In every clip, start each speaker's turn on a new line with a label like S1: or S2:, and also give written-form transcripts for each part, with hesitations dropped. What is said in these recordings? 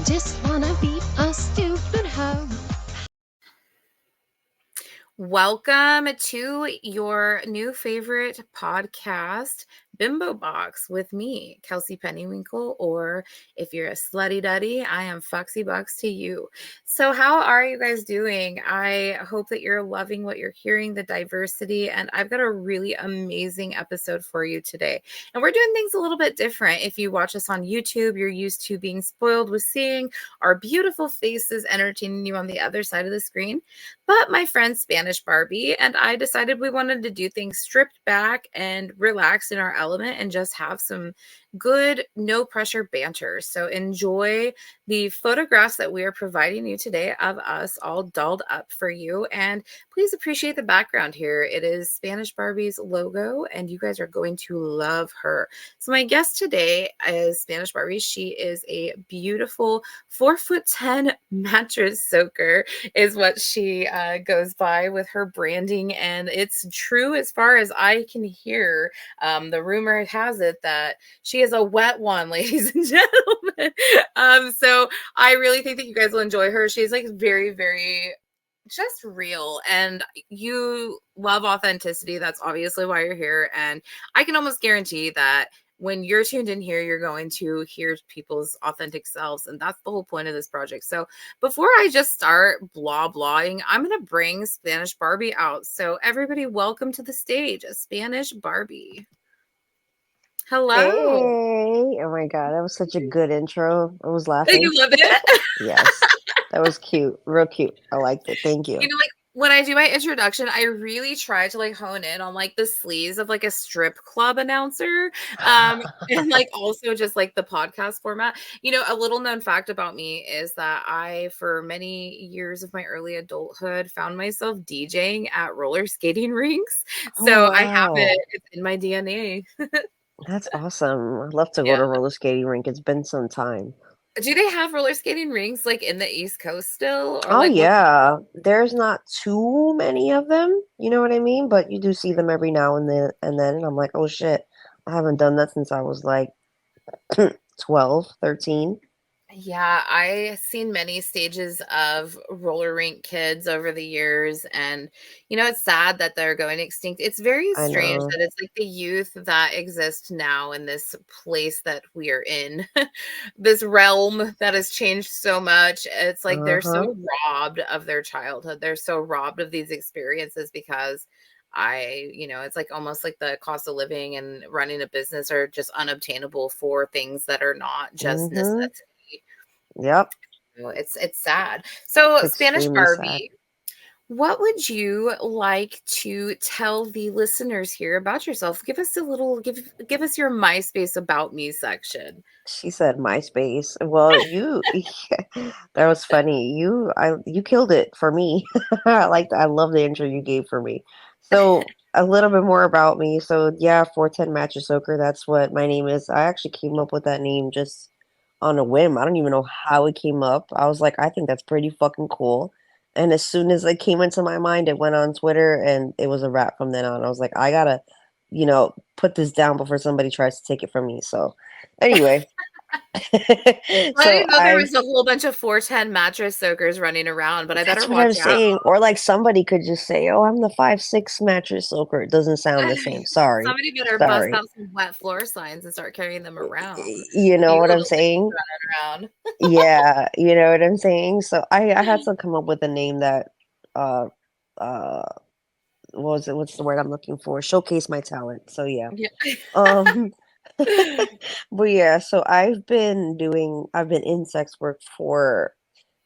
S1: just wanna be a stupid hoe.
S2: Welcome to your new favorite podcast, Bimbo Baux, with me, Kelsey Pennywinkle, or if you're a slutty duddy, I am Fawxy Box to you. So how are you guys doing? I hope that you're loving what you're hearing, the diversity, and I've got a really amazing episode for you today. And we're doing things a little bit different. If you watch us on YouTube, you're used to being spoiled with seeing our beautiful faces entertaining you on the other side of the screen. But my friend Spanish Barbiie and I decided we wanted to do things stripped back and relaxed in our element and just have some good, no pressure banter. So enjoy the photographs that we are providing you today of us all dolled up for you. And please appreciate the background here. It is Spanish Barbie's logo, and you guys are going to love her. So my guest today is Spanish Barbiie. She is a beautiful 4'10" mattress soaker, is what she goes by with her branding, and it's true as far as I can hear. The rumor has it that she is a wet one, ladies and gentlemen. So I really think that you guys will enjoy her. She's like very, very just real, and you love authenticity. That's obviously why you're here, and I can almost guarantee that when you're tuned in here, you're going to hear people's authentic selves. And that's the whole point of this project. So before I just start blahing, I'm going to bring Spanish Barbiie out. So everybody, welcome to the stage, Spanish Barbiie. Hello.
S3: Hey, oh my God, that was such a good intro. I was laughing.
S2: You love it?
S3: Yes, that was cute, real cute. I liked it. Thank you.
S2: You know, like when I do my introduction, I really try to like hone in on like the sleaze of like a strip club announcer. And like also just like the podcast format. You know, a little known fact about me is that I, for many years of my early adulthood, found myself DJing at roller skating rinks. So
S3: Oh,
S2: I have
S3: wow.
S2: it. It's in my DNA.
S3: That's awesome. I'd love to go
S2: Yeah.
S3: to roller skating rink. It's been some time.
S2: Do they have roller skating rinks like in the East Coast still? Or
S3: Oh
S2: like what?
S3: yeah, there's not too many of them, you know what I mean? But you do see them every now and then, and I'm like, oh shit, I haven't done that since I was like 12, 13.
S2: Yeah, I seen many stages of roller rink kids over the years, and you know, it's sad that they're going extinct. It's very
S3: I
S2: strange
S3: know.
S2: that it's like the youth that exist now in this place that we are in, this realm that has changed so much. It's like they're
S3: Uh-huh.
S2: so robbed of their childhood. They're so robbed of these experiences because it's like almost like the cost of living and running a business are just unobtainable for things that are not just
S3: Mm-hmm.
S2: necessity.
S3: Yep.
S2: It's sad. So,
S3: It's
S2: Spanish
S3: extremely sad.
S2: Barbiie, what would you like to tell the listeners here about yourself? Give us a little give us your MySpace about me section.
S3: She said MySpace. Well, you that was funny. You killed it for me. I love the intro you gave for me. So a little bit more about me. So yeah, 410 Mattress Soaker, that's what my name is. I actually came up with that name just on a whim. I don't even know how it came up. I was like, I think that's pretty fucking cool. And as soon as it came into my mind, it went on Twitter and it was a wrap from then on. I was like, I gotta, put this down before somebody tries to take it from me. So anyway,
S2: I
S3: so
S2: didn't know there was a whole bunch of 410 mattress soakers running around, but I better
S3: that's what I'm
S2: watch out.
S3: saying. Or like somebody could just say, "Oh, I'm the 5'6" mattress soaker." It doesn't sound the same. Sorry,
S2: Somebody better bust
S3: sorry.
S2: out some wet floor signs and start carrying them around.
S3: You know
S2: You
S3: what I'm
S2: little things
S3: saying?
S2: running around.
S3: Yeah, you know what I'm saying. So I had to come up with a name that uh uh what was it? What's the word I'm looking for? Showcase my talent. So yeah.
S2: Yeah.
S3: Um but yeah, so I've been in sex work for,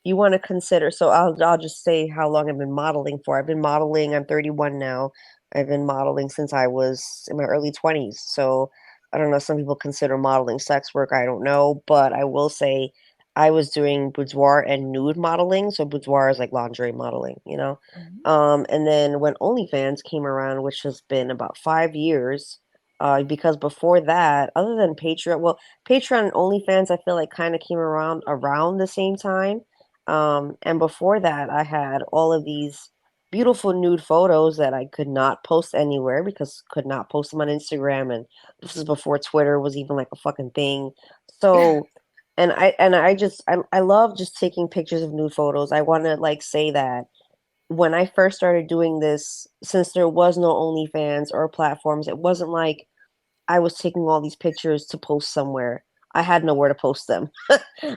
S3: you want to consider, so I'll just say how long I've been modeling for. I've been modeling, I'm 31 now. I've been modeling since I was in my early 20s. So I don't know, some people consider modeling sex work. I don't know, but I will say I was doing boudoir and nude modeling. So boudoir is like lingerie modeling, you know?
S2: Mhm.
S3: And then when OnlyFans came around, which has been about 5 years, because before that, other than Patreon, well, Patreon and OnlyFans, I feel like kind of came around the same time. And before that, I had all of these beautiful nude photos that I could not post anywhere because could not post them on Instagram. And this is before Twitter was even like a fucking thing. So I love just taking pictures of nude photos. I want to like say that when I first started doing this, since there was no OnlyFans or platforms, it wasn't like I was taking all these pictures to post somewhere. I had nowhere to post them.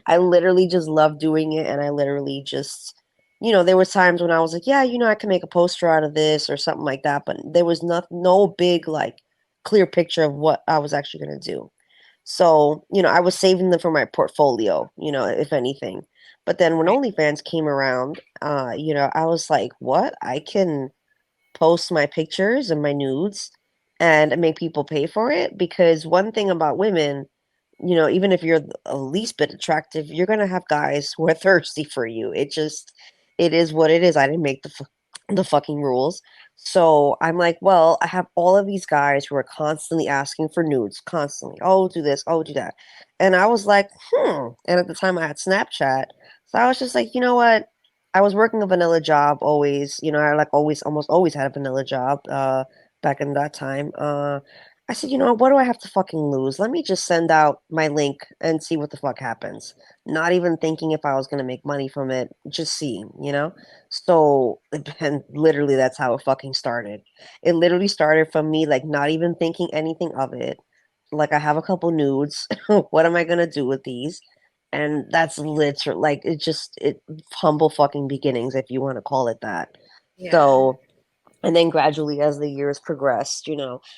S3: I literally just loved doing it, and I literally just, there was times when I was like, yeah, I can make a poster out of this or something like that, but there was no big like clear picture of what I was actually going to do. So, I was saving them for my portfolio, if anything. But then when
S2: Right.
S3: OnlyFans came around, I was like, what? I can post my pictures and my nudes and make people pay for it? Because one thing about women, even if you're the least bit attractive, you're gonna have guys who are thirsty for you. It is what it is. I didn't make the fucking rules. So I'm like, well, I have all of these guys who are constantly asking for nudes, constantly. Oh, do this. Oh, do that. And I was like, hmm. And at the time, I had Snapchat, so I was just like, you know what? I was working a vanilla job always. I like always, almost always had a vanilla job. Back in that time. I said, what do I have to fucking lose? Let me just send out my link and see what the fuck happens. Not even thinking if I was going to make money from it, just seeing. So, and literally that's how it fucking started. It literally started from me, like, not even thinking anything of it. Like, I have a couple nudes. What am I going to do with these? And that's literally, like, it humble fucking beginnings, if you want to call it that.
S2: Yeah.
S3: So, and then gradually as the years progressed,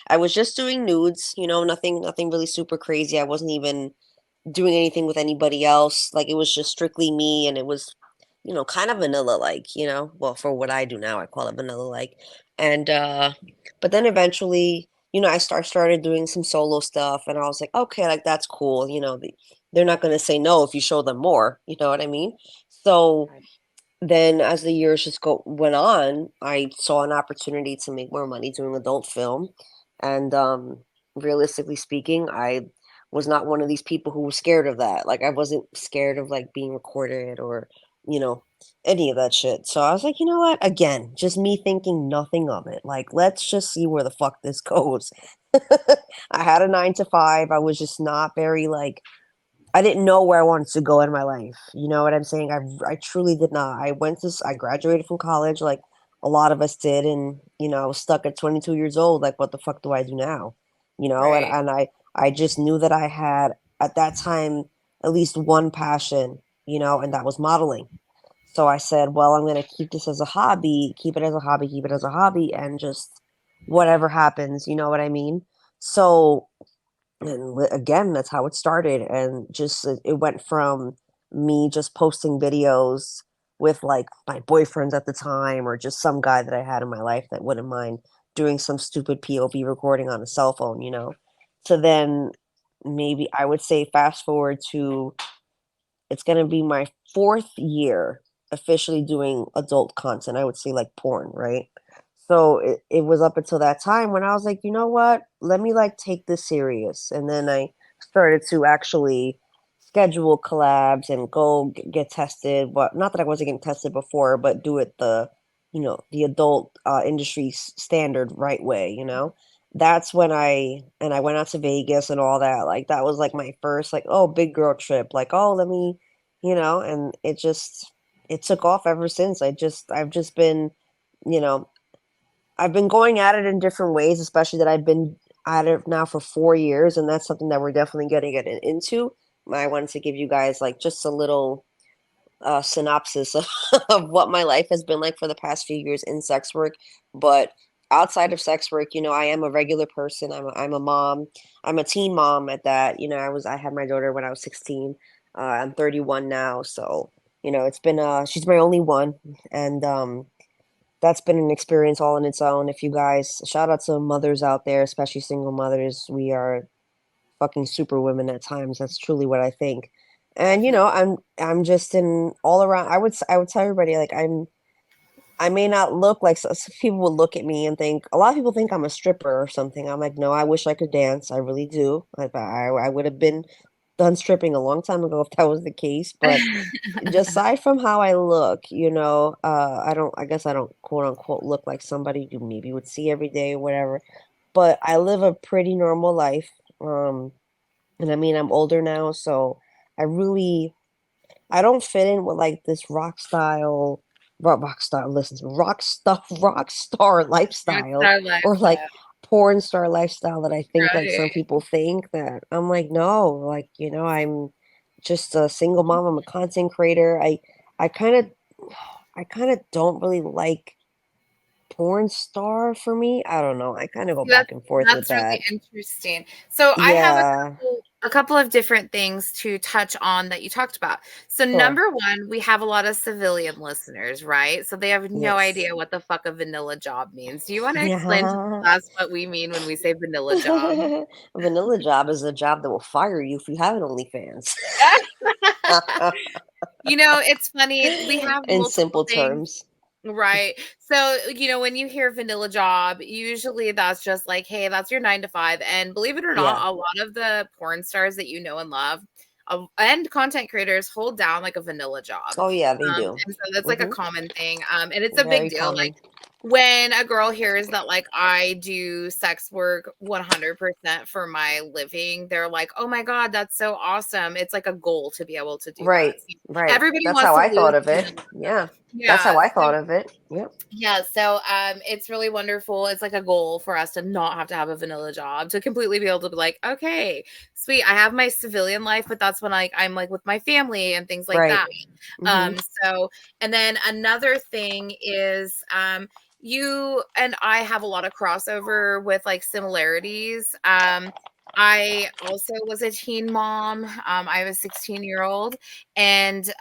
S3: I was just doing nudes, nothing really super crazy. I wasn't even doing anything with anybody else. Like it was just strictly me, and it was, kind of vanilla like, well, for what I do now, I call it vanilla like. And but then eventually, I started doing some solo stuff, and I was like, okay, like that's cool. They're not going to say no if you show them more, you know what I mean? So
S2: Right.
S3: then as the years just went on, I saw an opportunity to make more money doing adult film. And realistically speaking, I was not one of these people who was scared of that. Like I wasn't scared of like being recorded or, you know, any of that shit. So I was like, you know what? Again, just me thinking nothing of it. Like, let's just see where the fuck this goes. I had a 9 to 5. I was just not very like I didn't know where I wanted to go in my life. You know what I'm saying? I truly did not. I graduated from college like a lot of us did, and I was stuck at 22 years old. Like, what the fuck do I do now? And
S2: Right.
S3: I just knew that I had at that time at least one passion, and that was modeling. So I said, well, I'm gonna keep this as a hobby, keep it as a hobby, keep it as a hobby, and just whatever happens, you know what I mean? So and again, that's how it started. And just it went from me just posting videos with like my boyfriends at the time, or just some guy that I had in my life that wouldn't mind doing some stupid POV recording on a cell phone, to then maybe I would say fast forward to it's going to be my 4th year officially doing adult content. I would say like porn, right? So it was up until that time when I was like, you know what? Let me like take this serious. And then I started to actually schedule collabs and go get tested. But not that I wasn't getting tested before, but do it the adult industry standard right way. That's when I went out to Vegas and all that. Like that was like my first like, oh, big girl trip. Like, oh, let me, and it took off ever since. I've just been, you know, I've been going at it in different ways, especially that I've been at it now for 4 years, and that's something that we're definitely getting get into. I wanted to give you guys like just a little synopsis of, of what my life has been like for the past few years in sex work. But outside of sex work, I am a regular person. I'm a mom. I'm a teen mom at that. I had my daughter when I was 16. I'm 31 now, so it's been she's my only one, and that's been an experience all in its own. If you guys shout out to mothers out there, especially single mothers, we are fucking super women at times. That's truly what I think. And
S2: Definitely.
S3: I'm just in all around. I would tell everybody like I may not look like some people will look at me and think a lot of people think I'm a stripper or something. I'm like, no, I wish I could dance. I really do. I would have been done stripping a long time ago if that was the case. But just aside from how I look, I guess I don't quote unquote look like somebody you maybe would see every day or whatever. But I live a pretty normal life. And I mean, I'm older now, so I don't fit in with like this rock star lifestyle
S2: Rockstar
S3: or like
S2: lifestyle,
S3: porn star lifestyle that I think like some
S2: right?
S3: people think that I'm like, no, like, I'm just a single mom. I'm a content creator. I kind of, I kind of don't really like porn star for me. I don't know. I kind of go
S2: See, that's
S3: back and forth with
S2: that's really
S3: that.
S2: interesting. So I have
S3: Yeah,
S2: a couple of different things to touch on that you talked about. So
S3: sure.
S2: number one, we have a lot of civilian listeners, right? So they have no
S3: Yes.
S2: idea what the fuck a vanilla job means. Do you want to explain to
S3: Yeah.
S2: us what we mean when we say vanilla job?
S3: A vanilla job is a job that will fire you if you have an OnlyFans.
S2: It's funny. We have
S3: In
S2: multiple
S3: simple
S2: things.
S3: terms.
S2: Right. So, when you hear vanilla job, usually that's just like, hey, that's your 9 to 5. And believe it or
S3: Yeah.
S2: not, a lot of the porn stars that you know and love and content creators hold down like a vanilla job.
S3: Oh yeah, they do.
S2: And so that's like a
S3: Hmm.
S2: common thing. And it's a big
S3: Very
S2: deal. Like
S3: common.
S2: when a girl hears that like I do sex work 100% for my living, they're like, "Oh my God, that's so awesome." It's like a goal to be able to do that.
S3: Right.
S2: So
S3: Right.
S2: everybody
S3: That's
S2: wants
S3: how
S2: to
S3: I thought
S2: lose.
S3: of it. Yeah. That's how
S2: Yeah.
S3: I thought of it. Yep.
S2: Yeah, so it's really wonderful. It's like a goal for us to not have to have a vanilla job, to completely be able to be like, okay, sweet, I have my civilian life, but that's when I'm like with my family and things like
S3: Right.
S2: that.
S3: Hmm.
S2: So and then another thing is you and I have a lot of crossover with like similarities. I also was a teen mom. I have a 16-year-old, and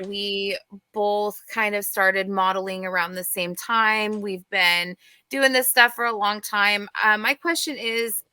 S2: we both kind of started modeling around the same time. We've been doing this stuff for a long time. My question is,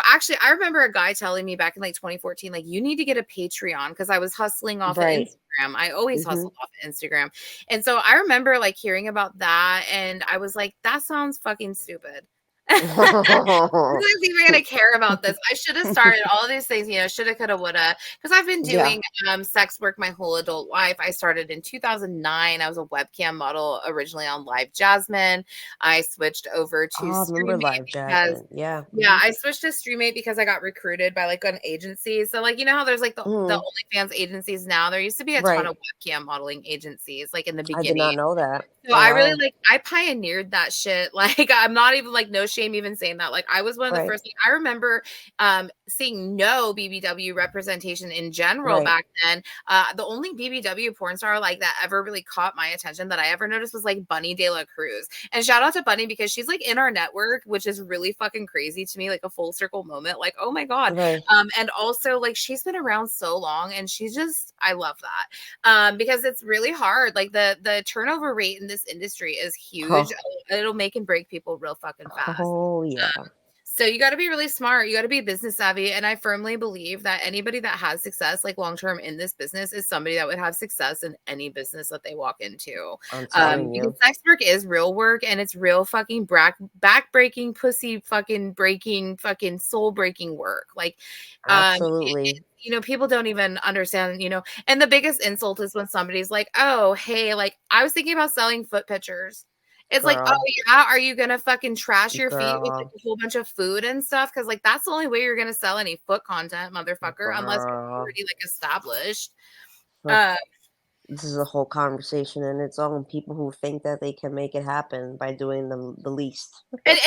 S2: actually, I remember a guy telling me back in like 2014, like, you need to get a Patreon because I was hustling off of
S3: Right.
S2: Instagram. I always
S3: Hmm.
S2: hustled off of Instagram. And so I remember like hearing about that, and I was like, that sounds fucking stupid. Who's even gonna care about this? I should have started all of these things, shoulda, coulda, woulda. Because I've been
S3: Yeah.
S2: doing sex work my whole adult life. I started in 2009. I was a webcam model originally on Live Jasmine. I switched over to
S3: Oh, I remember
S2: Streamate
S3: Live
S2: because
S3: Jasmine. Yeah.
S2: yeah,
S3: Hmm.
S2: I switched to Streamate because I got recruited by like an agency. So like how there's like the
S3: Hmm.
S2: OnlyFans agencies now. There used to be a ton
S3: Right.
S2: of webcam modeling agencies like in the
S3: I did
S2: beginning.
S3: not know that.
S2: So
S3: Oh
S2: I really
S3: wow.
S2: I pioneered that shit. Like I'm not even like no shame even saying that. Like I was one of the
S3: Right.
S2: first I remember seeing no BBW representation in general
S3: Right.
S2: back then. The only BBW porn star like that ever really caught my attention that I ever noticed was like Bunny De La Cruz. And shout out to Bunny because she's like in our network, which is really fucking crazy to me, like a full circle moment. Like, oh my God.
S3: Right.
S2: And also like she's been around so long and she's just I love that. Because it's really hard. Like the turnover rate in this industry is huge.
S3: Oh.
S2: It'll make and break people real fucking fast.
S3: Oh yeah.
S2: So you got to be really smart. You got to be business savvy. And I firmly believe that anybody that has success, like long term in this business, is somebody that would have success in any business that they walk into.
S3: I'm telling
S2: Because
S3: you.
S2: sex work is real work and it's real fucking back breaking, pussy fucking breaking, fucking soul breaking work. Like,
S3: Absolutely.
S2: people don't even understand, and the biggest insult is when somebody's like, oh, hey, like I was thinking about selling foot pictures. It's like, oh
S3: Girl.
S2: yeah, are you gonna fucking trash your feet with like
S3: Girl.
S2: a whole bunch of food and stuff? Because like that's the only way you're gonna sell any foot content, motherfucker, unless you're
S3: Girl.
S2: already like established.
S3: Look,
S2: Uh,
S3: this is a whole conversation in its own. People who think that they can make it happen by doing the least.
S2: and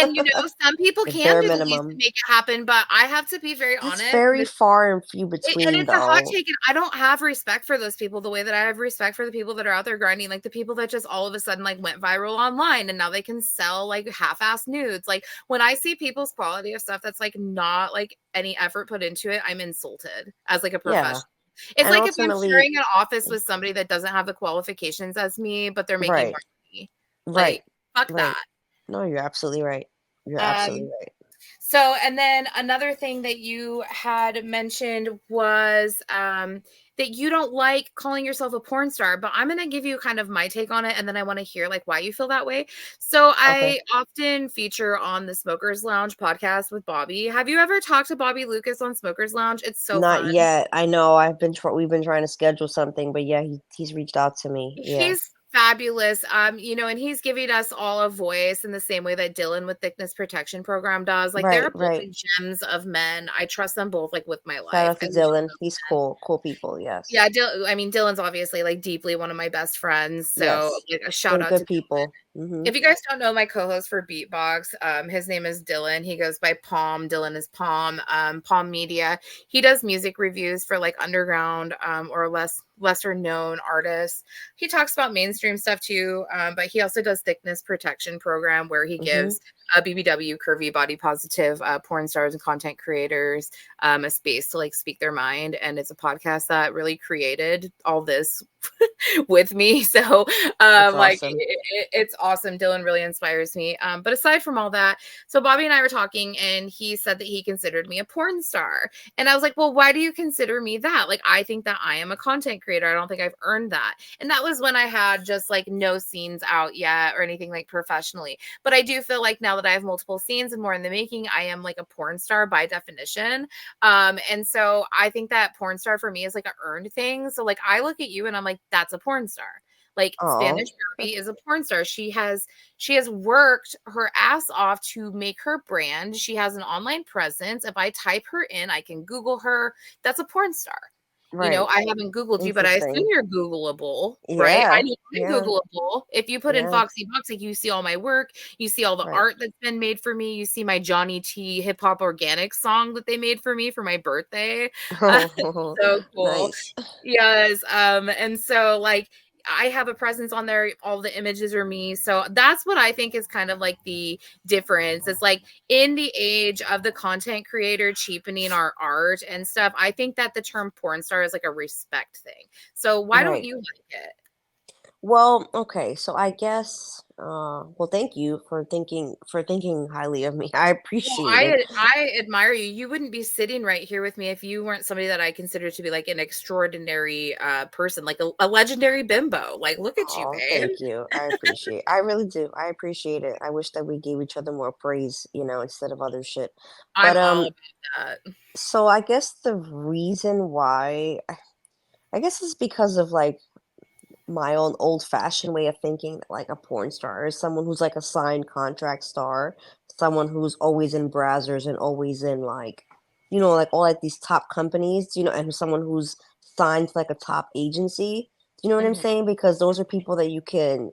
S2: some people
S3: The
S2: can
S3: bare
S2: do the least to
S3: minimum.
S2: make it happen, but I have to be very
S3: That's
S2: honest.
S3: very far and few
S2: And
S3: between
S2: it's a hot
S3: though.
S2: take, and I don't have respect for those people the way that I have respect for the people that are out there grinding, like the people that just all of a sudden like went viral online and now they can sell like half-ass nudes. Like when I see people's quality of stuff that's like not like any effort put into it, I'm insulted as like a
S3: Yeah.
S2: professional. It's
S3: And
S2: like if I'm
S3: ultimately,
S2: sharing an office with somebody that doesn't have the qualifications as me, but they're making
S3: right.
S2: more money.
S3: Right.
S2: Like, fuck
S3: Right.
S2: that.
S3: No, you're absolutely right. You're absolutely
S2: Um,
S3: right.
S2: so, and then another thing that you had mentioned was that you don't like calling yourself a porn star, but I'm going to give you kind of my take on it. And then I want to hear like why you feel that way. So
S3: Okay.
S2: I often feature on the Smokers Lounge podcast with Bobby. Have you ever talked to Bobby Lucas on Smokers Lounge? It's so
S3: Not
S2: fun.
S3: yet. I know we've been trying to schedule something, but yeah, he's reached out to me. Yeah.
S2: fabulous. And he's giving us all a voice in the same way that Dylan with Thickness Protection Program does. Like, they're
S3: Right,
S2: both
S3: right.
S2: gems of men. I trust them both, like, with my
S3: Shout
S2: life.
S3: out
S2: I
S3: to
S2: love
S3: Dylan.
S2: those
S3: He's
S2: men.
S3: cool people. Yes,
S2: Yeah, Dylan's obviously, like, deeply one of my best friends. So,
S3: yes.
S2: like, a shout
S3: They're
S2: out to
S3: good
S2: Dylan.
S3: people. Hmm.
S2: If you guys don't know my co-host for Beatbox, his name is Dylan. He goes by Palm. Dylan is Palm. Palm Media. He does music reviews for like underground or lesser known artists. He talks about mainstream stuff too, but he also does Thickness Protection Program where he
S3: Hmm.
S2: gives BBW, curvy, body positive porn stars and content creators a space to like speak their mind. And it's a podcast that really created all this with me. So
S3: That's
S2: like
S3: awesome.
S2: it's awesome. Dylan really inspires me. But aside from all that, so Bobby and I were talking and he said that he considered me a porn star. And I was like, well, why do you consider me that? Like, I think that I am a content creator. I don't think I've earned that. And that was when I had just like no scenes out yet or anything like professionally. But I do feel like now that I have multiple scenes and more in the making, I am like a porn star by definition. And so I think that porn star for me is like a earned thing. So like I look at you and I'm like, that's a porn star. Like
S3: Oh,
S2: Spanish Barbiie is a porn star. She has worked her ass off to make her brand. She has an online presence. If I type her in, I can Google her. That's a porn star.
S3: right.
S2: I haven't Googled you, but I assume
S3: Interesting.
S2: you're Googleable, right? I
S3: Yeah,
S2: know I'm
S3: yeah,
S2: Googleable. If you put in
S3: yeah.
S2: Fawxy Box, like you see all my work, you see all the
S3: Right.
S2: art that's been made for me, you see my Johnny T hip hop organic song that they made for me for my birthday. Uh,
S3: Oh,
S2: so cool.
S3: nice.
S2: Yes. And so like I have a presence on there. All the images are me. So that's what I think is kind of like the difference. It's like in the age of the content creator cheapening our art and stuff, I think that the term porn star is like a respect thing. So why don't
S3: Right.
S2: you like it?
S3: Well, okay, so I guess well thank you for thinking highly of me. I
S2: Well,
S3: appreciate it.
S2: I admire you. You wouldn't be sitting right here with me if you weren't somebody that I consider to be like an extraordinary person, like a legendary bimbo. Like, look at you,
S3: Oh,
S2: babe.
S3: thank you. I appreciate I really do. I appreciate it. I wish that we gave each other more praise, instead of other shit. But
S2: I'm all about that.
S3: so I guess the reason why I guess it's because of like my own old-fashioned way of thinking that like a porn star is someone who's like a signed contract star, someone who's always in browsers and always in like, like all like these top companies, and someone who's signed to like a top agency. Do you know what I'm
S2: Mhm.
S3: saying? Because those are people that you can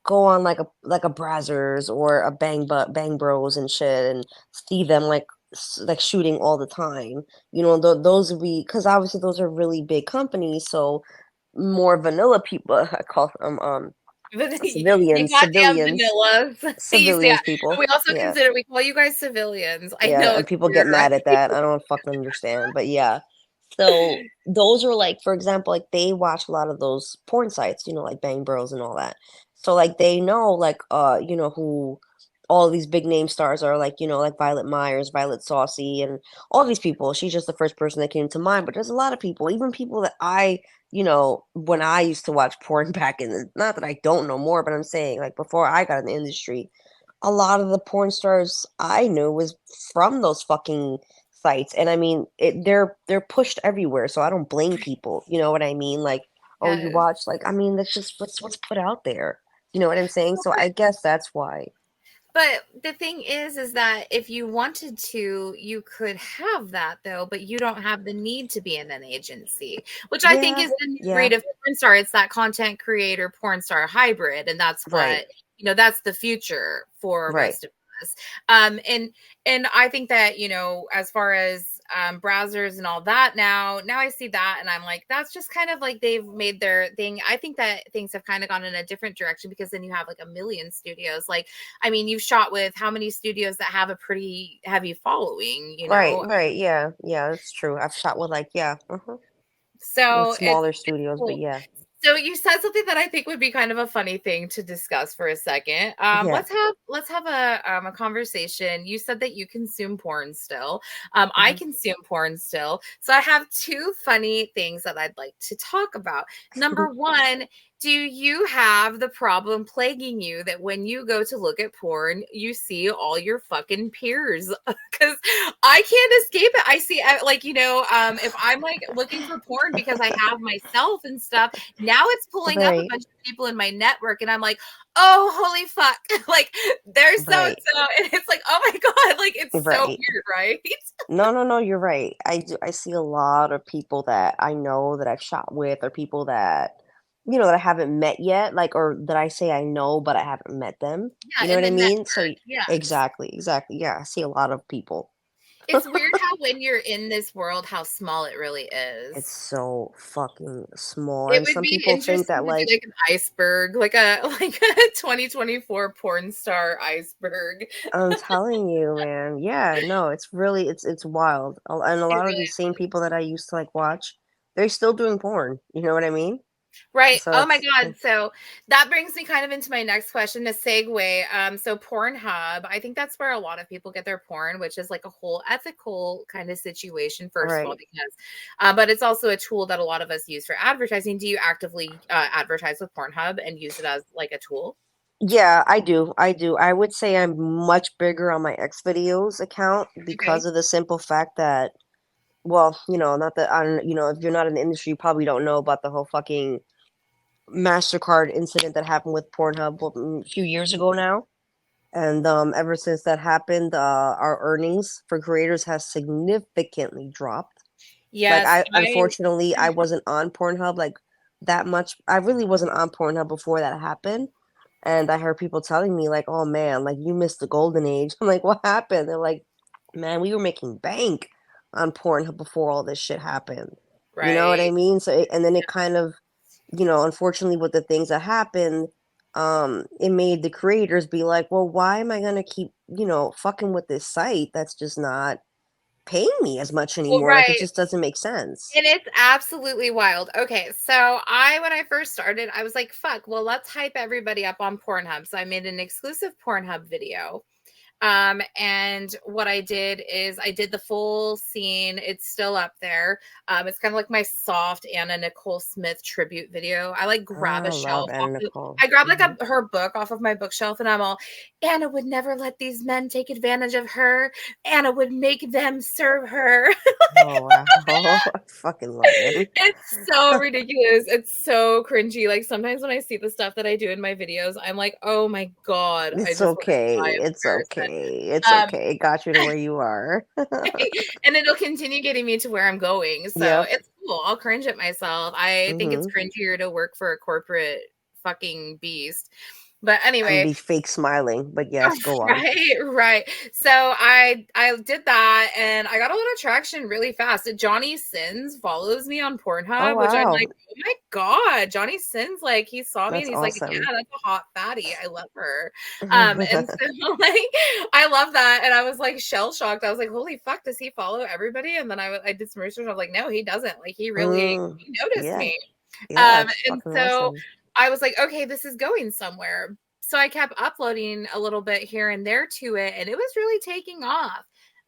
S3: go on like a browsers or a bang bros and shit and see them like like shooting all the time. Those would be because obviously those are really big companies, so more vanilla people, I call them,
S2: You goddamn
S3: civilians,
S2: vanillas. You see,
S3: civilians people.
S2: we also
S3: Yeah,
S2: we call you guys civilians. I
S3: yeah,
S2: know
S3: and
S2: it's
S3: people get
S2: weird, right?
S3: mad at that. I don't fucking understand, but yeah. So those are like, for example, like they watch a lot of those porn sites, like Bang Bros and all that. So like they know like who all these big name stars are, like like Violet Myers, Violet Saucy, and all these people. She's just the first person that came to mind, but there's a lot of people, even people that when I used to watch porn back in the, not that I don't know more, but I'm saying like before I got in the industry, a lot of the porn stars I knew was from those fucking sites, and I mean, they're pushed everywhere, so I don't blame people. You know what I mean? Like, oh, you
S2: Yes.
S3: watch, like, I mean, that's just what's put out there. You know what I'm saying? So I guess that's why.
S2: But the thing is that if you wanted to, you could have that though, but you don't have the need to be in an agency, which I think
S3: Yeah,
S2: is the new
S3: yeah,
S2: breed of porn star. It's that content creator porn star hybrid, and that's
S3: right,
S2: what that's the future for
S3: right.
S2: most of us. And I think that as far as browsers and all that, now I see that, and I'm like, that's just kind of like they've made their thing. I think that things have kind of gone in a different direction because then you have like a million studios, like I mean, you've shot with how many studios that have a pretty heavy following,
S3: Right, right, yeah, yeah, that's true. I've shot with like, yeah, with
S2: So
S3: smaller
S2: it's
S3: studios, but
S2: cool.
S3: yeah,
S2: So you said something that I think would be kind of a funny thing to discuss for a second.
S3: yeah.
S2: Let's have a conversation. You said that you consume porn still. I
S3: Hmm.
S2: consume porn still. So I have two funny things that I'd like to talk about. Number one, Do you have the problem plaguing you that when you go to look at porn, you see all your fucking peers? Because I can't escape it. I see, like, if I'm like looking for porn because I have myself and stuff, now it's pulling up a
S3: Right,
S2: bunch of people in my network, and I'm like, oh, holy fuck. Like, there's so and
S3: right,
S2: so. And it's like, oh my God. Like, it's so
S3: right.
S2: weird, right?
S3: No, you're right. I see a lot of people that I know that I've shot with, or people that, that I haven't met yet, like, or that I say I know, but I haven't met them. You
S2: Yeah,
S3: know
S2: in
S3: what
S2: the
S3: I mean? So,
S2: network. Yes.
S3: exactly. Yeah, I see a lot of people.
S2: It's weird how when you're in this world, how small it really
S3: It's
S2: is.
S3: so fucking small,
S2: It
S3: and
S2: would
S3: some
S2: be
S3: people think
S2: interesting
S3: that,
S2: to do
S3: like,
S2: like an iceberg, like a 2024 porn star iceberg.
S3: I'm telling you, man. Yeah, no, it's wild. And a
S2: It
S3: lot of
S2: really
S3: these same people that I used to like watch, they're still doing porn. You know what I mean?
S2: right.
S3: So
S2: Oh my
S3: it's
S2: God. So that brings me kind of into my next question, a segue. So Pornhub, I think that's where a lot of people get their porn, which is like a whole ethical kind of situation, first of all,
S3: right.
S2: because but it's also a tool that a lot of us use for advertising. Do you actively advertise with Pornhub and use it as like a tool?
S3: Yeah, I do. I do. I would say I'm much bigger on my X videos account
S2: Okay.
S3: because of the simple fact that, well, not that I don't, if you're not in the industry, you probably don't know about the whole fucking MasterCard incident that happened with Pornhub a few years ago now. And ever since that happened, our earnings for creators has significantly dropped. Like,
S2: Yes,
S3: I
S2: I
S3: unfortunately I wasn't on Pornhub like that much. I really wasn't on Pornhub before that happened. And I heard people telling me like, "Oh man, like you missed the golden age." I'm like, "What happened?" They're like, "Man, we were making bank on Pornhub before all this shit happened." You know what I
S2: right.
S3: mean? So and then it kind of, unfortunately with the things that happened, it made the creators be like, "Well, why am I going to keep, fucking with this site that's just not paying me as much
S2: Well,
S3: anymore? Like it
S2: right.
S3: just doesn't make sense."
S2: And it's absolutely wild. Okay, so when I first started, I was like, fuck, well, let's hype everybody up on Pornhub. So I made an exclusive Pornhub video. And what I did is I did the full scene. It's still up there. It's kind of like my soft Anna Nicole Smith tribute video. I like grab
S3: I
S2: a
S3: love
S2: shelf off
S3: Anna
S2: the,
S3: Nicole.
S2: I grab like
S3: Mhm.
S2: her book off of my bookshelf, and I'm all, Anna would never let these men take advantage of her. Anna would make them serve her.
S3: Oh wow. I fucking love it.
S2: It's so ridiculous. It's so cringy. Like sometimes when I see the stuff that I do in my videos, I'm like, oh my God, I
S3: It's
S2: just want to die
S3: okay.
S2: of
S3: It's okay. It's
S2: embarrassment.
S3: okay. It got you to where you are.
S2: And it'll continue getting me to where I'm going. So
S3: Yep.
S2: it's cool. I'll cringe at myself. I think it's
S3: Mhm.
S2: cringier to work for a corporate fucking beast. But
S3: And
S2: anyway,
S3: be fake smiling. But yes, go on.
S2: right, right. So I did that and I got a lot of traction really fast. Johnny Sins follows me on
S3: Oh
S2: Pornhub, which I'm
S3: wow.
S2: like, oh my God, Johnny Sins, like he saw me and
S3: That's
S2: he's like,
S3: awesome.
S2: yeah, that's a hot fatty. I love her. And so like I love that. And I was like shell shocked. I was like, holy fuck, does he follow everybody? And then I did some research. I was like, no, he doesn't. Like
S3: Mm,
S2: he noticed
S3: yeah.
S2: me.
S3: Yeah, it's
S2: And
S3: fucking
S2: so
S3: awesome.
S2: I was like, okay, this is going somewhere. So I kept uploading a little bit here and there to it, and it was really taking off.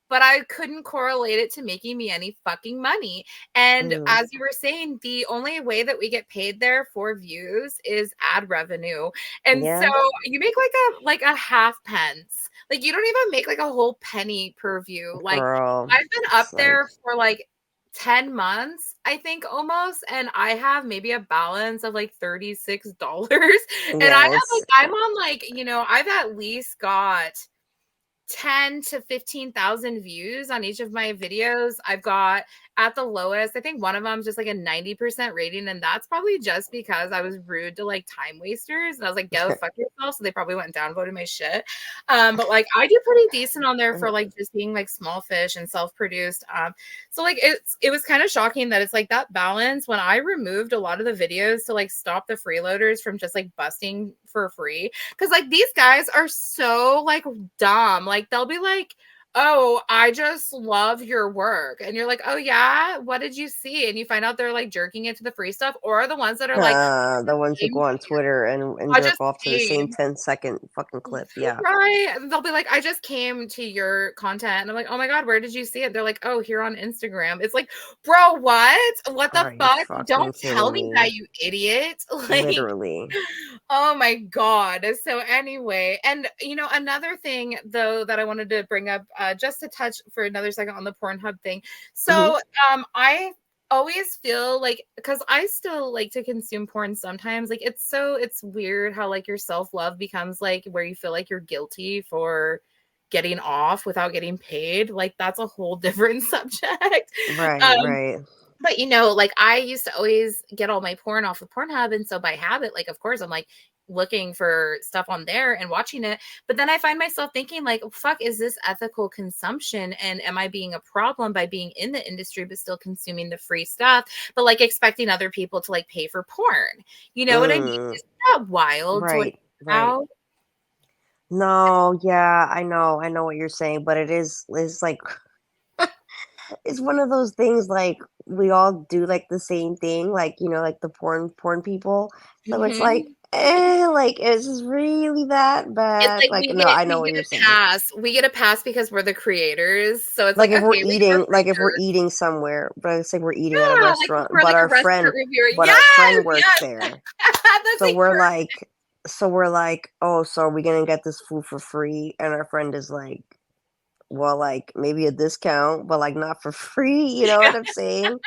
S2: But I couldn't correlate it to making me any fucking money. And
S3: Mm,
S2: as you were saying, the only way that we get paid there for views is ad revenue. And so
S3: yeah.
S2: you make like a half pence. Like you don't even make like a whole penny per view. Like
S3: Girl.
S2: I've been up
S3: It's like
S2: there for like 10 months, I think almost, and I have maybe a balance of like $36. And I have like
S3: yes.
S2: I'm on like, I've at least got 10 to 15,000 views on each of my videos. I've got at the lowest, I think one of them just like a 90% rating. And that's probably just because I was rude to like time wasters. And I was like, go fuck yourself. So they probably went and downvoted my shit. But like I do pretty decent on there for like just being like small fish and self-produced. So like it was kind of shocking that it's like that balance when I removed a lot of the videos to like stop the freeloaders from just like busting for free. Cause like these guys are so like dumb. Like they'll be like, oh, I just love your work. And you're like, oh yeah, what did you see? And you find out they're like jerking into the free stuff, or the ones that are like,
S3: The ones who go on Twitter and
S2: I
S3: jerk
S2: just
S3: off to the same
S2: came.
S3: 10-second fucking clip. Yeah.
S2: Right. And they'll be like, I just came to your content. And I'm like, oh my God, where did you see it? They're like, oh, here on Instagram. It's like, bro, what? What the
S3: Are you
S2: fuck?
S3: fucking
S2: Don't tell
S3: kidding
S2: me
S3: me?
S2: that, you idiot. Like,
S3: Literally.
S2: oh my God. So anyway, and another thing though that I wanted to bring up, just to touch for another second on the Pornhub thing.
S3: Hmm.
S2: So I always feel like, because I still like to consume porn sometimes, like it's weird how like your self-love becomes like where you feel like you're guilty for getting off without getting paid. Like that's a whole different subject.
S3: Right,
S2: um
S3: right.
S2: but like I used to always get all my porn off of Pornhub, and so by habit, like of course I'm like looking for stuff on there and watching it. But then I find myself thinking like, fuck, is this ethical consumption? And am I being a problem by being in the industry but still consuming the free stuff, but like expecting other people to like pay for porn? You know what I mean?
S3: Mm,
S2: Isn't that wild to like
S3: right,
S2: think
S3: right.
S2: about?
S3: No, yeah, I know what you're saying, but it's like it's one of those things like we all do like the same thing, like like the porn people. So it's like,
S2: Mhm.
S3: like is this really that
S2: It's
S3: bad?
S2: like
S3: Like, no, I know what you're saying.
S2: we get a pass because we're the creators, so it's
S3: Like
S2: like,
S3: if we're
S2: okay, we
S3: eating, like if we're
S2: reference.
S3: eating somewhere, but let's say we're eating at a
S2: Yeah, like if
S3: restaurant,
S2: we're like a restaurant reviewer.
S3: but our
S2: Yes,
S3: friend works
S2: yes.
S3: there.
S2: That's
S3: So
S2: like
S3: we're
S2: perfect.
S3: like, oh, so are we gonna get this food for free? And our friend is like, well, like maybe a discount, but like not for free. You know what I'm saying?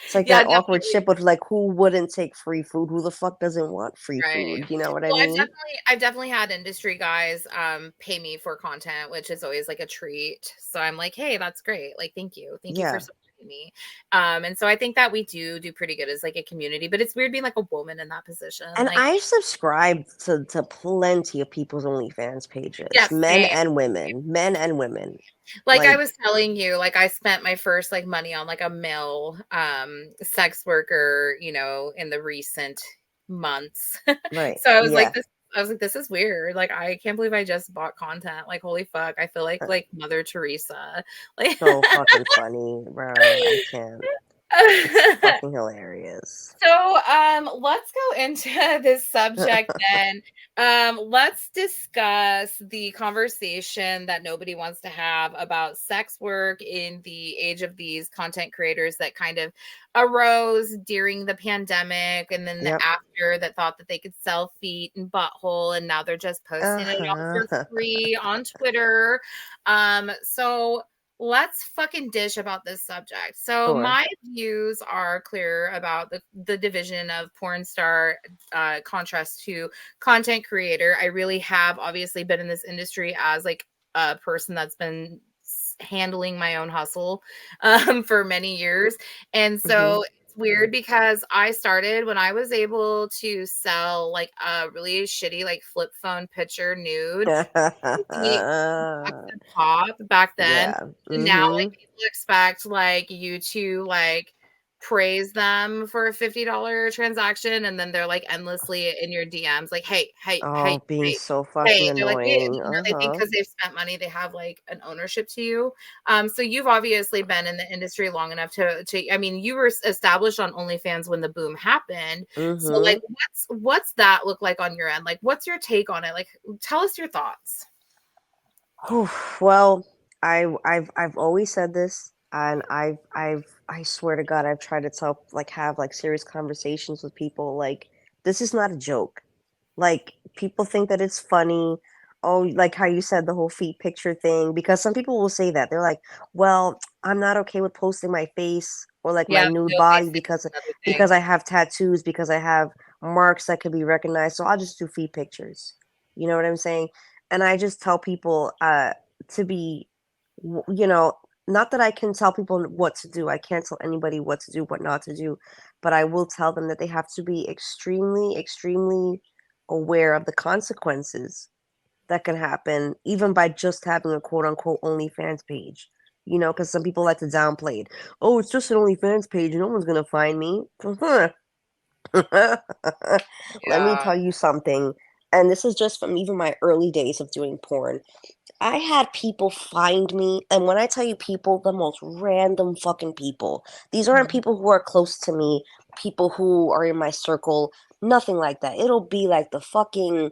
S3: It's like
S2: Yeah,
S3: that awkward
S2: definitely.
S3: shit, but like who wouldn't take free food? Who the fuck doesn't want free
S2: Right.
S3: food? You know what I
S2: Well,
S3: mean?
S2: I've definitely had industry guys pay me for content, which is always like a treat. So I'm like, hey, that's great. Like, thank you. Thank you for
S3: Yeah.
S2: supporting me. And so I think that we do pretty good as like a community, but it's weird being like a woman in that position.
S3: And
S2: Like,
S3: I subscribe to plenty of people's OnlyFans pages,
S2: yes, same.
S3: men and women.
S2: Like I
S3: Like,
S2: was telling you, like I spent my first like money on like a male sex worker, in the recent months.
S3: right,
S2: So
S3: yeah,
S2: I was like, this is weird. Like I can't believe I just bought content. Like holy fuck. I feel like Mother Teresa. Like
S3: so fucking funny, bro. I can't. It's fucking hilarious.
S2: So, let's go into this subject then. Let's discuss the conversation that nobody wants to have about sex work in the age of these content creators that kind of arose during the pandemic and then the
S3: Yep.
S2: after that thought that they could sell feet and butthole, and now they're just posting it all for
S3: Uh-huh.
S2: free on Twitter. So let's fucking dish about this subject. So
S3: Sure.
S2: my views are clear about the division of porn star contrast to content creator. I really have obviously been in this industry as like a person that's been handling my own hustle for many years. And
S3: Hmm.
S2: so it's weird because I started when I was able to sell like a really shitty like flip phone picture nude the pop back then.
S3: Yeah.
S2: And now,
S3: Hmm.
S2: like, people expect, like, you to, like, praise them for a $50 transaction, and then they're, like, endlessly in your DMs, like, "Hey, hey, hey,
S3: Oh, being
S2: hey,
S3: so fucking
S2: hey." They're like, "Hey," and,
S3: annoying.
S2: they think
S3: Uh-huh.
S2: because 'cause they've spent money, they have, like, an ownership to you. So you've obviously been in the industry long enough to I mean, you were established on OnlyFans when the boom happened. So, like,
S3: Hmm.
S2: what's that look like on your end? Like, what's your take on it? Like, tell us your thoughts.
S3: Well, I've always said this, and I swear to God, I've tried to tell, like, have like serious conversations with people. Like, this is not a joke. Like, people think that it's funny. Oh, like how you said the whole feet picture thing, because some people will say that. They're like, "Well, I'm not okay with posting my face or like my
S2: Yeah,
S3: nude
S2: no
S3: body
S2: facing is another thing.
S3: because I have tattoos, because I have marks that could be recognized. So I'll just do feet pictures." You know what I'm saying? And I just tell people to be you know, not that I can tell people what to do. I can't tell anybody what to do, what not to do, but I will tell them that they have to be extremely, extremely aware of the consequences that can happen even by just having a quote unquote OnlyFans page. Because some people like to downplay it. Oh, it's just an OnlyFans page. No one's gonna find me. Let me
S2: Yeah.
S3: tell you something. and this is just from even my early days of doing porn. I had people find me, and when I tell you people, the most random fucking people. These aren't
S2: Mhm.
S3: people who are close to me, people who are in my circle, nothing like that. It'll be like the fucking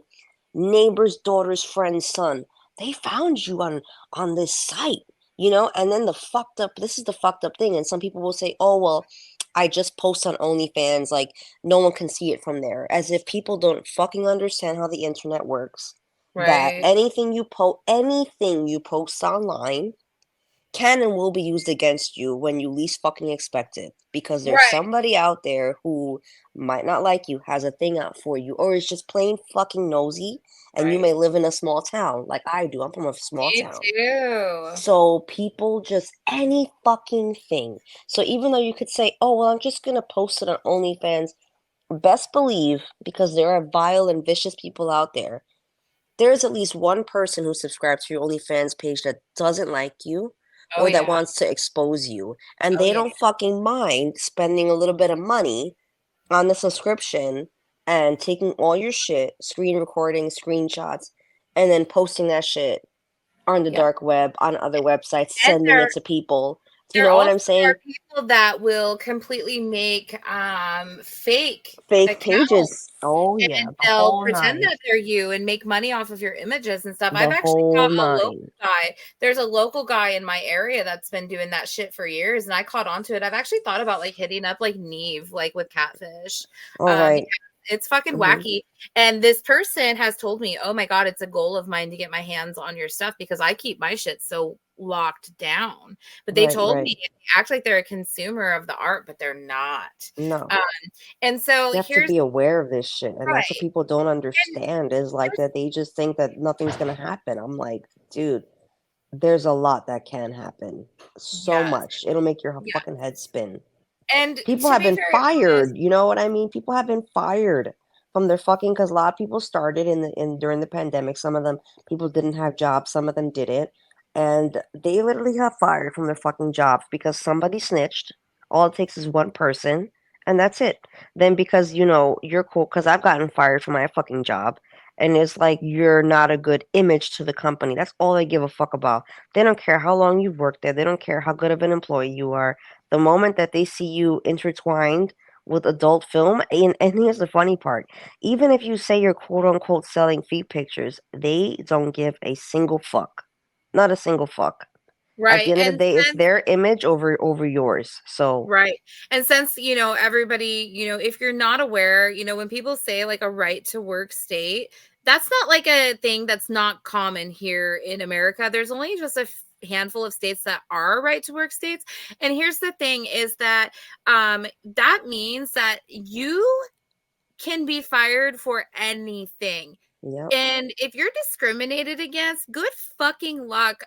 S3: neighbor's daughter's friend's son. They found you on this site, you know? And then this is the fucked up thing. And some people will say, "Oh, well, I just post on OnlyFans, like no one can see it from there." As if people don't fucking understand how the internet works. That
S2: Right.
S3: anything you post online can and will be used against you when you least fucking expect it, because there's
S2: Right.
S3: somebody out there who might not like you, has a thing out for you, or is just plain fucking nosy. And you may
S2: Right.
S3: live in a small town like I do. I'm from a small
S2: Me
S3: town.
S2: too.
S3: So people just any fucking thing. So even though you could say, "Oh, well, I'm just gonna post it on OnlyFans," best believe, because there are vile and vicious people out there, there's at least one person who subscribes to your OnlyFans page that doesn't like you
S2: Oh
S3: or that
S2: yeah.
S3: wants to expose you. And
S2: Oh
S3: they
S2: yeah.
S3: don't fucking mind spending a little bit of money on the subscription and taking all your shit, screen recording, screenshots, and then posting that shit on the
S2: Yep.
S3: dark web, on other websites,
S2: And
S3: sending it to people. Do you
S2: there
S3: know what
S2: also
S3: I'm saying?
S2: are people that will completely make fake
S3: Fake
S2: accounts.
S3: pages. Oh, yeah,
S2: And
S3: the
S2: they'll
S3: whole
S2: pretend
S3: nine.
S2: that they're you and make money off of your images and stuff. I've
S3: The
S2: actually got
S3: whole
S2: a local
S3: nine.
S2: guy. There's a local guy in my area that's been doing that shit for years, and I caught on to it. I've actually thought about like hitting up like Neve, like with catfish.
S3: All right.
S2: Because it's fucking
S3: Mm-hmm.
S2: wacky. And this person has told me, "Oh my god, it's a goal of mine to get my hands on your stuff because I keep my shit so locked down." But they
S3: Right,
S2: told
S3: right.
S2: me they act like they're a consumer of the art, but they're not.
S3: No.
S2: Um, and so
S3: You have to
S2: here's
S3: be aware of this shit, and that's what
S2: right.
S3: people don't
S2: And
S3: understand is like
S2: here's
S3: that they just think that nothing's gonna happen. I'm like, dude, there's a lot that can happen. So
S2: yes.
S3: much. It'll make your
S2: Yeah.
S3: fucking head spin.
S2: And
S3: People
S2: to
S3: have
S2: be
S3: been
S2: very honest,
S3: fired, you know what I mean? People have been fired from their fucking because a lot of people started in during the pandemic. Some of them people didn't have jobs, some of them didn't. And they literally got fired from their fucking jobs because somebody snitched. All it takes is one person, and that's it. Then because you're cool, because I've gotten fired from my fucking job, and it's like you're not a good image to the company. That's all they give a fuck about. They don't care how long you've worked there. They don't care how good of an employee you are. The moment that they see you intertwined with adult film, and here's the funny part, even if you say you're quote unquote selling feet pictures, they don't give a single fuck. Not a single fuck. At the
S2: right?
S3: end of the
S2: And
S3: day, it's
S2: since
S3: their image over yours. So
S2: right. And since, everybody, if you're not aware, when people say like a right to work state, that's not like a thing that's not common here in America. There's only just a handful of states that are right to work states. And here's the thing is that that means that you can be fired for anything.
S3: yeah,
S2: And if you're discriminated against, good fucking luck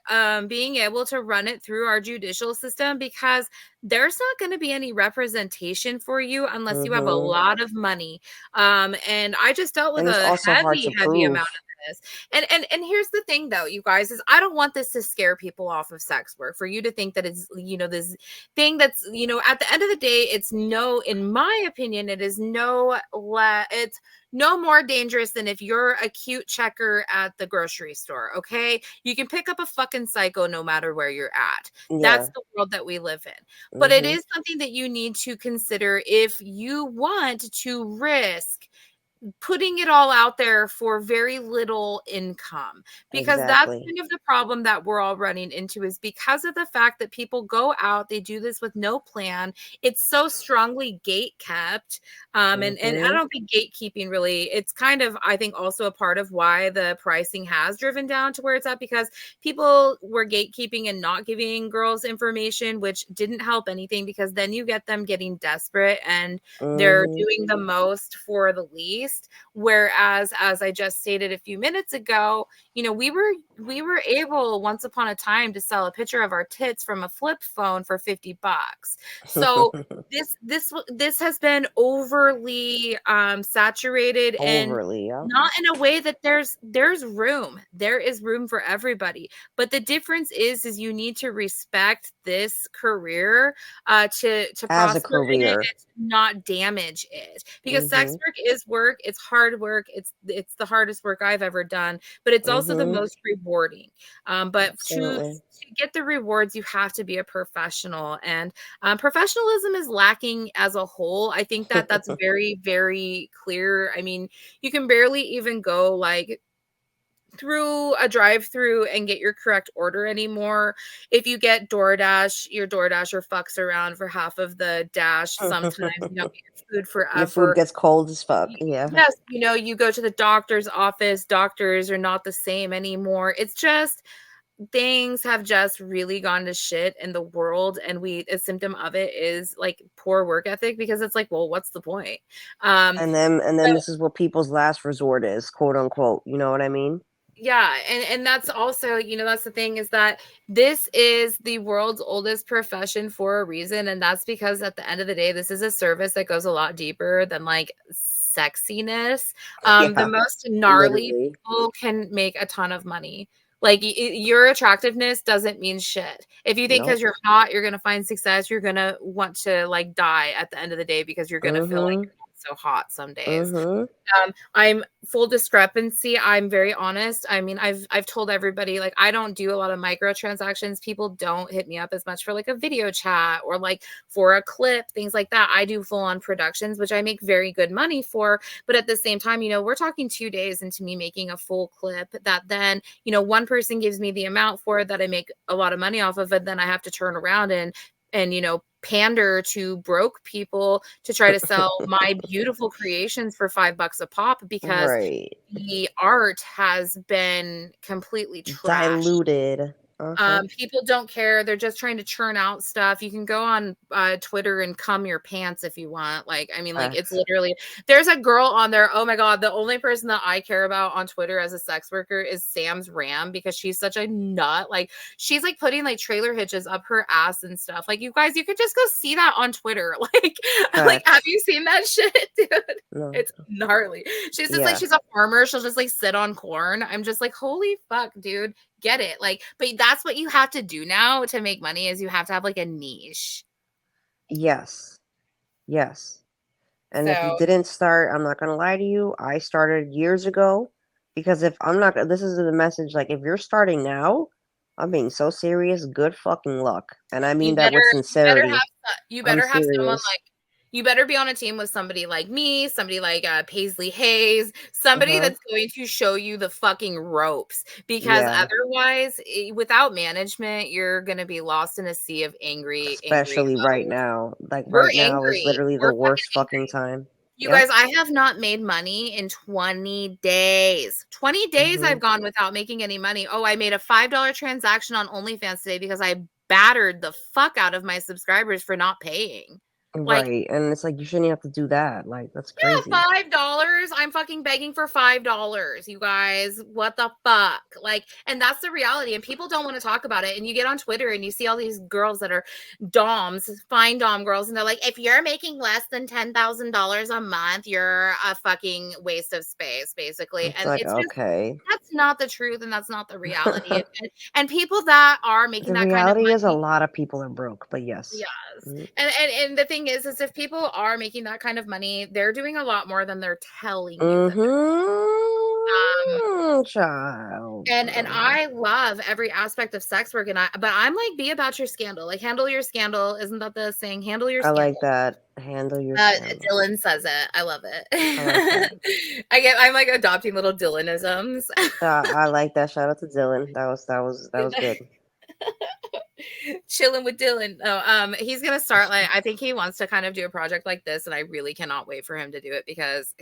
S2: being able to run it through our judicial system because there's not going to be any representation for you unless you have a
S3: mm-hmm.
S2: lot of money. And I just dealt with
S3: And it's
S2: a
S3: also hard to
S2: heavy
S3: prove.
S2: amount of this. And here's the thing though, you guys, is I don't want this to scare people off of sex work for you to think that it's, this thing that's, at the end of the day, it's no, in my opinion, it is it's no more dangerous than if you're a cute checker at the grocery store, okay? You can pick up a fucking psycho no matter where you're at. That's
S3: Yeah.
S2: the world that we live in. But it
S3: Mm-hmm.
S2: is something that you need to consider if you want to risk putting it all out there for very little income, because that's
S3: Exactly.
S2: kind of the problem that we're all running into is because of the fact that people go out, they do this with no plan. It's so strongly gate kept. And I
S3: Mm-hmm.
S2: don't think gatekeeping really, it's kind of, I think, also a part of why the pricing has driven down to where it's at, because people were gatekeeping and not giving girls information, which didn't help anything, because then you get them getting desperate and they're
S3: Mm-hmm.
S2: doing the most for the least. Whereas, as I just stated a few minutes ago, we we were able once upon a time to sell a picture of our tits from a flip phone for $50. So this has been overly saturated, and
S3: Overly, yeah.
S2: not in a way that there's room. There is room for everybody. But the difference is you need to respect this career to
S3: As a
S2: prosper in it
S3: career.
S2: and to not damage it. Because sex
S3: Mm-hmm.
S2: work is work. It's hard work. It's the hardest work I've ever done, but it's also the
S3: Mm-hmm.
S2: most rewarding. But
S3: Absolutely.
S2: to get the rewards, you have to be a professional, and professionalism is lacking as a whole. I think that that's very, very clear. I mean, you can barely even go like through a drive-through and get your correct order anymore. If you get DoorDash, your DoorDasher fucks around for half of the dash. Sometimes you don't get your food
S3: Your food
S2: forever.
S3: gets cold as fuck. Yeah.
S2: Yes, you go to the doctor's office, doctors are not the same anymore. It's just things have just really gone to shit in the world, and a symptom of it is like poor work ethic, because it's like, well, what's the point? Um
S3: And then this is what people's last resort is, quote unquote. You know what I mean?
S2: Yeah, and that's also, that's the thing, is that this is the world's oldest profession for a reason, and that's because at the end of the day, this is a service that goes a lot deeper than like sexiness. The
S3: Yeah,
S2: most gnarly
S3: literally.
S2: people can make a ton of money. Like your attractiveness doesn't mean shit. If you think because
S3: Nope.
S2: you're hot, you're gonna find success, you're gonna want to like die at the end of the day because you're gonna feel like
S3: Mm-hmm.
S2: you're not so hot some days.
S3: Mm-hmm.
S2: I'm full discrepancy. I'm very honest. I mean, I've told everybody, like, I don't do a lot of microtransactions. People don't hit me up as much for like a video chat or like for a clip, things like that. I do full on productions, which I make very good money for. But at the same time, we're talking 2 days into me making a full clip that then, one person gives me the amount for it that I make a lot of money off of it. Then I have to turn around and pander to broke people to try to sell my beautiful creations for $5 a pop, because
S3: Right.
S2: the art has been completely trashed.
S3: Diluted. Uh-huh.
S2: People don't care. They're just trying to churn out stuff. You can go on Twitter and cum your pants if you want. Like, I mean, like, it's
S3: Facts.
S2: literally, there's a girl on there. Oh my God. The only person that I care about on Twitter as a sex worker is Sam's Ram, because she's such a nut. Like, she's like putting like trailer hitches up her ass and stuff. Like, you guys, you could just go see that on Twitter. Like, have
S3: Facts.
S2: you seen that shit, dude?
S3: No.
S2: It's gnarly. She's just like,
S3: Yeah.
S2: she's a farmer. She'll just like sit on corn. I'm just like, holy fuck, dude, get it. Like, but that's what you have to do now to make money, is you have to have like a niche.
S3: Yes. Yes. And if you
S2: So
S3: didn't start, I'm not gonna lie to you, I started years ago. Because if I'm not, this is the message. Like, if you're starting now, I'm being so serious. Good fucking luck, and I mean
S2: you
S3: that
S2: better
S3: with
S2: you better
S3: sincerity.
S2: have you
S3: I'm
S2: better have someone
S3: serious.
S2: like, you better be on a team with somebody like me, somebody like Paisley Hayes,
S3: Uh
S2: somebody
S3: huh.
S2: that's going to show you the fucking ropes, because
S3: Yeah.
S2: otherwise, without management, you're gonna be lost in a sea of angry
S3: Especially right
S2: hoes.
S3: now. Like
S2: We're
S3: right now is
S2: angry.
S3: literally the
S2: We're fucking
S3: worst fucking time.
S2: You
S3: Yep.
S2: guys, I have not made money in 20 days. 20 days I've
S3: Mhm.
S2: gone without making any money. Oh, I made a $5 transaction on OnlyFans today because I battered the fuck out of my subscribers for not paying. Like,
S3: Right, and it's like you shouldn't have to do that. Like that's
S2: yeah,
S3: crazy.
S2: $5. I'm fucking begging for $5, you guys. What the fuck? Like, and that's the reality. And people don't want to talk about it. And you get on Twitter and you see all these girls that are DOMs, fine DOM girls, and they're like, if you're making less than $10,000 a month, you're a fucking waste of space, basically.
S3: It's
S2: And
S3: like
S2: it's just,
S3: okay.
S2: that's not the truth, and that's not the reality. And people that are making
S3: The
S2: that kind of
S3: reality is a
S2: money,
S3: lot of people are broke, but yes.
S2: yes.
S3: Mhm.
S2: And the thing is if people are making that kind of money, they're doing a lot more than they're telling you that um
S3: Mhm. Child.
S2: and I love every aspect of sex work, but I'm like, be about your scandal. Like, handle your scandal. Isn't that the saying? Handle your
S3: I like
S2: scandal.
S3: that. Handle your scandal.
S2: Dylan says it. I love
S3: I like
S2: it.
S3: that.
S2: I'm like adopting little Dylanisms.
S3: I like that. Shout out to Dylan. That was good.
S2: Chilling with Dylan. Oh, he's gonna start, like, I think he wants to kind of do a project like this, and I really cannot wait for him to do it, because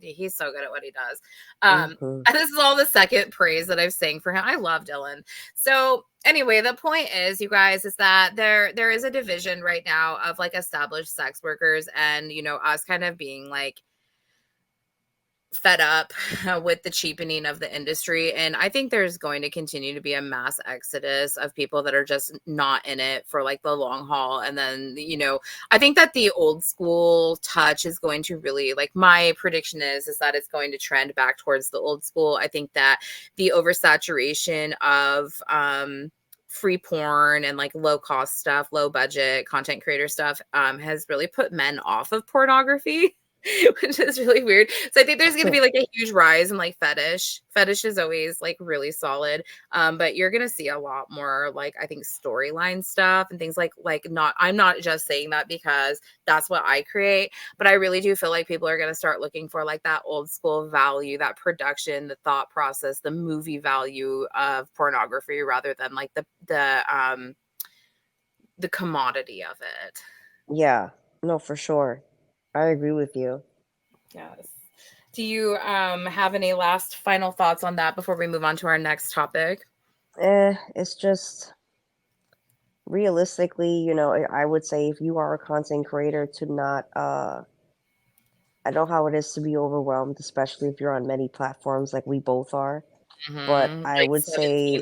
S2: he's so good at what he does.
S3: Mhm.
S2: And this is all the second praise that I've sang for him. I love Dylan. So anyway, the point is, you guys, is that there is a division right now of like established sex workers, and us kind of being like fed up with the cheapening of the industry. And I think there's going to continue to be a mass exodus of people that are just not in it for like the long haul. And then, I think that the old school touch is going to really, like, my prediction is that it's going to trend back towards the old school. I think that the oversaturation of free porn and like low cost stuff, low budget content creator stuff has really put men off of pornography. Which is really weird. So I think there's going to be like a huge rise in like fetish. Fetish is always like really solid. But you're going to see a lot more like, I think, storyline stuff and things I'm not just saying that because that's what I create, but I really do feel like people are going to start looking for like that old school value, that production, the thought process, the movie value of pornography rather than like the commodity of it.
S3: Yeah, no, for sure. I agree with you.
S2: Yes. Do you have any last final thoughts on that before we move on to our next topic?
S3: It's just realistically, I would say if you are a content creator to not I know how it is to be overwhelmed, especially if you're on many platforms like we both are. But I
S2: Like
S3: would
S2: 17
S3: say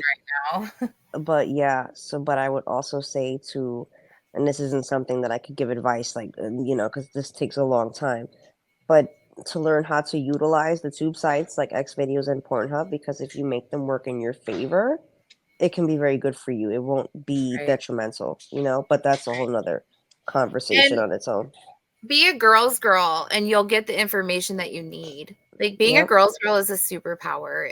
S2: right now.
S3: but yeah, but I would also say to, and this isn't something that I could give advice like, because this takes a long time, but to learn how to utilize the tube sites like Xvideos and Pornhub, because if you make them work in your favor, it can be very good for you. It won't be
S2: Right.
S3: detrimental, but that's a whole nother conversation
S2: And
S3: on its own.
S2: be a girl's girl and you'll get the information that you need. Like being a
S3: Yep.
S2: girl's girl is a superpower.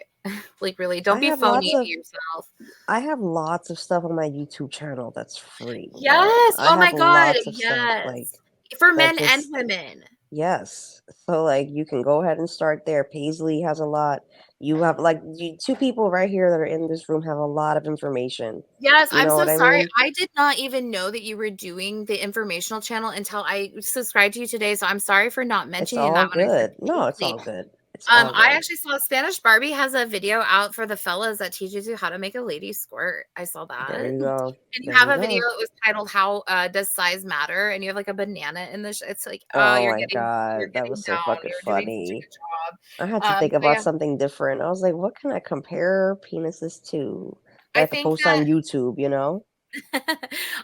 S2: Like really, don't be phony to yourself.
S3: I have lots of stuff on my YouTube channel that's free.
S2: Yes.
S3: I
S2: Oh my
S3: have
S2: God.
S3: lots of stuff like
S2: Yes. For
S3: that
S2: men and
S3: just
S2: women.
S3: yes. So like you can go ahead and start there. Paisley has a lot. You have like two people right here that are in this room have a lot of information.
S2: Yes,
S3: You
S2: I'm
S3: know
S2: so
S3: what I
S2: sorry.
S3: mean?
S2: I did not even know that you were doing the informational channel until I subscribed to you today. So I'm sorry for not
S3: It's
S2: mentioning
S3: all
S2: that when I said
S3: good. No, it's
S2: Paisley.
S3: all good. It's all
S2: I
S3: good.
S2: actually saw Spanish Barbie has a video out for the fellas that teaches you how to make a lady squirt. I saw
S3: There
S2: that.
S3: you
S2: And
S3: go.
S2: you
S3: There
S2: have
S3: you
S2: a video
S3: go.
S2: that was titled "How Does Size Matter?" and you have like a banana in the. It's like, oh,
S3: Oh
S2: you're
S3: my
S2: getting
S3: God, that was so
S2: down.
S3: fucking
S2: You're doing such a
S3: funny.
S2: good job.
S3: I had to think
S2: So
S3: about
S2: yeah,
S3: something different. I was like, what can I compare penises to that
S2: I
S3: I could
S2: think
S3: post
S2: that
S3: on YouTube?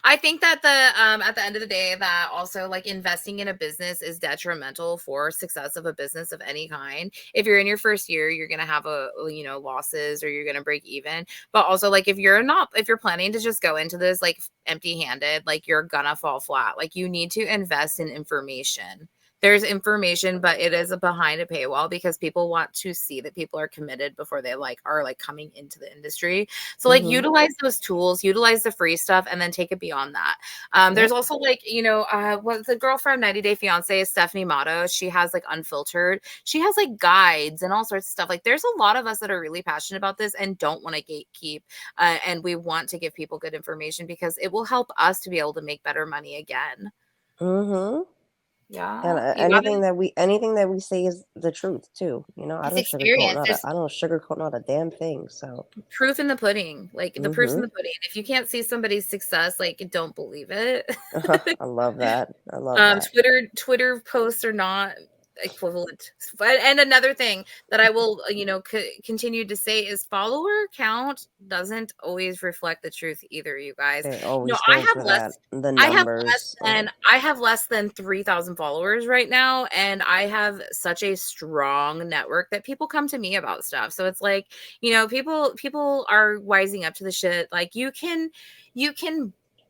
S2: I think that the at the end of the day that also like investing in a business is detrimental for success of a business of any kind. If you're in your first year, you're going to have losses or you're going to break even. But also like if you're planning to just go into this like empty-handed, like you're gonna fall flat. Like you need to invest in information. There's information, but it is behind a paywall because people want to see that people are committed before they are coming into the industry. So like
S3: Mm-hmm.
S2: utilize those tools, utilize the free stuff, and then take it beyond that. There's
S3: Yep.
S2: also what the girl from 90 Day Fiance is Stephanie Mato. She has like Unfiltered. She has like guides and all sorts of stuff. Like there's a lot of us that are really passionate about this and don't want to gatekeep. And we want to give people good information because it will help us to be able to make better money again.
S3: Mm-hmm. And
S2: Yeah. You got
S3: anything that we say is the truth too.
S2: it's experience. There's
S3: I don't sugarcoat not a damn thing. So.
S2: proof in the pudding. Like the proof's in
S3: Mm-hmm.
S2: the pudding. If you can't see somebody's success, like don't believe it.
S3: I love that. I love that.
S2: Twitter posts are not equivalent. And another thing that I will continue to say is follower count doesn't always reflect the truth either, you guys.
S3: They always don't for that. The
S2: I have less
S3: numbers.
S2: than I have less than 3,000 followers right now, and I have such a strong network that people come to me about stuff. So it's like, people are wising up to the shit. Like you can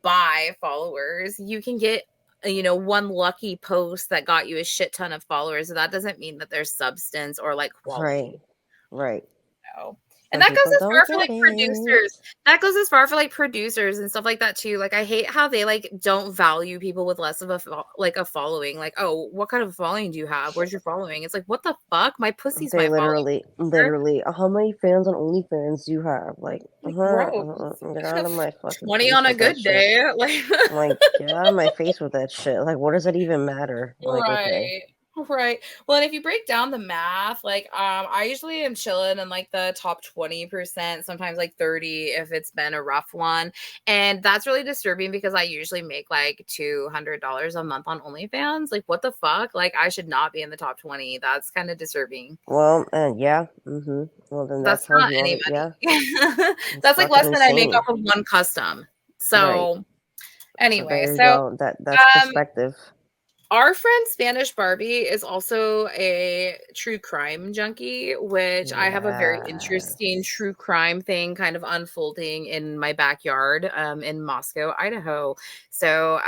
S2: buy followers. You can get one lucky post that got you a shit ton of followers. So that doesn't mean that there's substance or like
S3: Right.
S2: quality.
S3: Right.
S2: No. And
S3: Some
S2: that goes
S3: people
S2: as far
S3: don't
S2: for
S3: get
S2: like
S3: it.
S2: producers. That goes as far for like producers and stuff like that too. Like I hate how they like don't value people with less of a following. Like, oh, what kind of following do you have? Where's your following? It's like, what the fuck? My pussy's
S3: They
S2: my following.
S3: literally, how many fans on OnlyFans do you have? Like,
S2: Like, gross.
S3: get out of my fucking
S2: 20
S3: face
S2: on a
S3: with that
S2: good
S3: shit.
S2: day. Like
S3: I'm like, get out of my face with that shit. Like, what does that even matter? Like, okay.
S2: right. Right. Well, and if you break down the math, like I usually am chilling in like the top 20%, sometimes like 30 if it's been a rough one. And that's really disturbing because I usually make like $200 a month on OnlyFans. Like what the fuck? Like I should not be in the top 20. That's kind of disturbing.
S3: Well, yeah. Well, then that
S2: That's
S3: tells
S2: not
S3: you all
S2: any
S3: that. Yeah,
S2: money.
S3: it's
S2: That's like
S3: fucking
S2: less than I make
S3: insane.
S2: off of one custom.
S3: Right.
S2: So
S3: So
S2: anyway,
S3: there you
S2: so
S3: go. That's
S2: um
S3: perspective.
S2: our friend Spanish Barbiie is also a true crime junkie, which I have a very interesting
S3: Yes.
S2: true crime thing kind of unfolding in my backyard in Moscow, Idaho. So,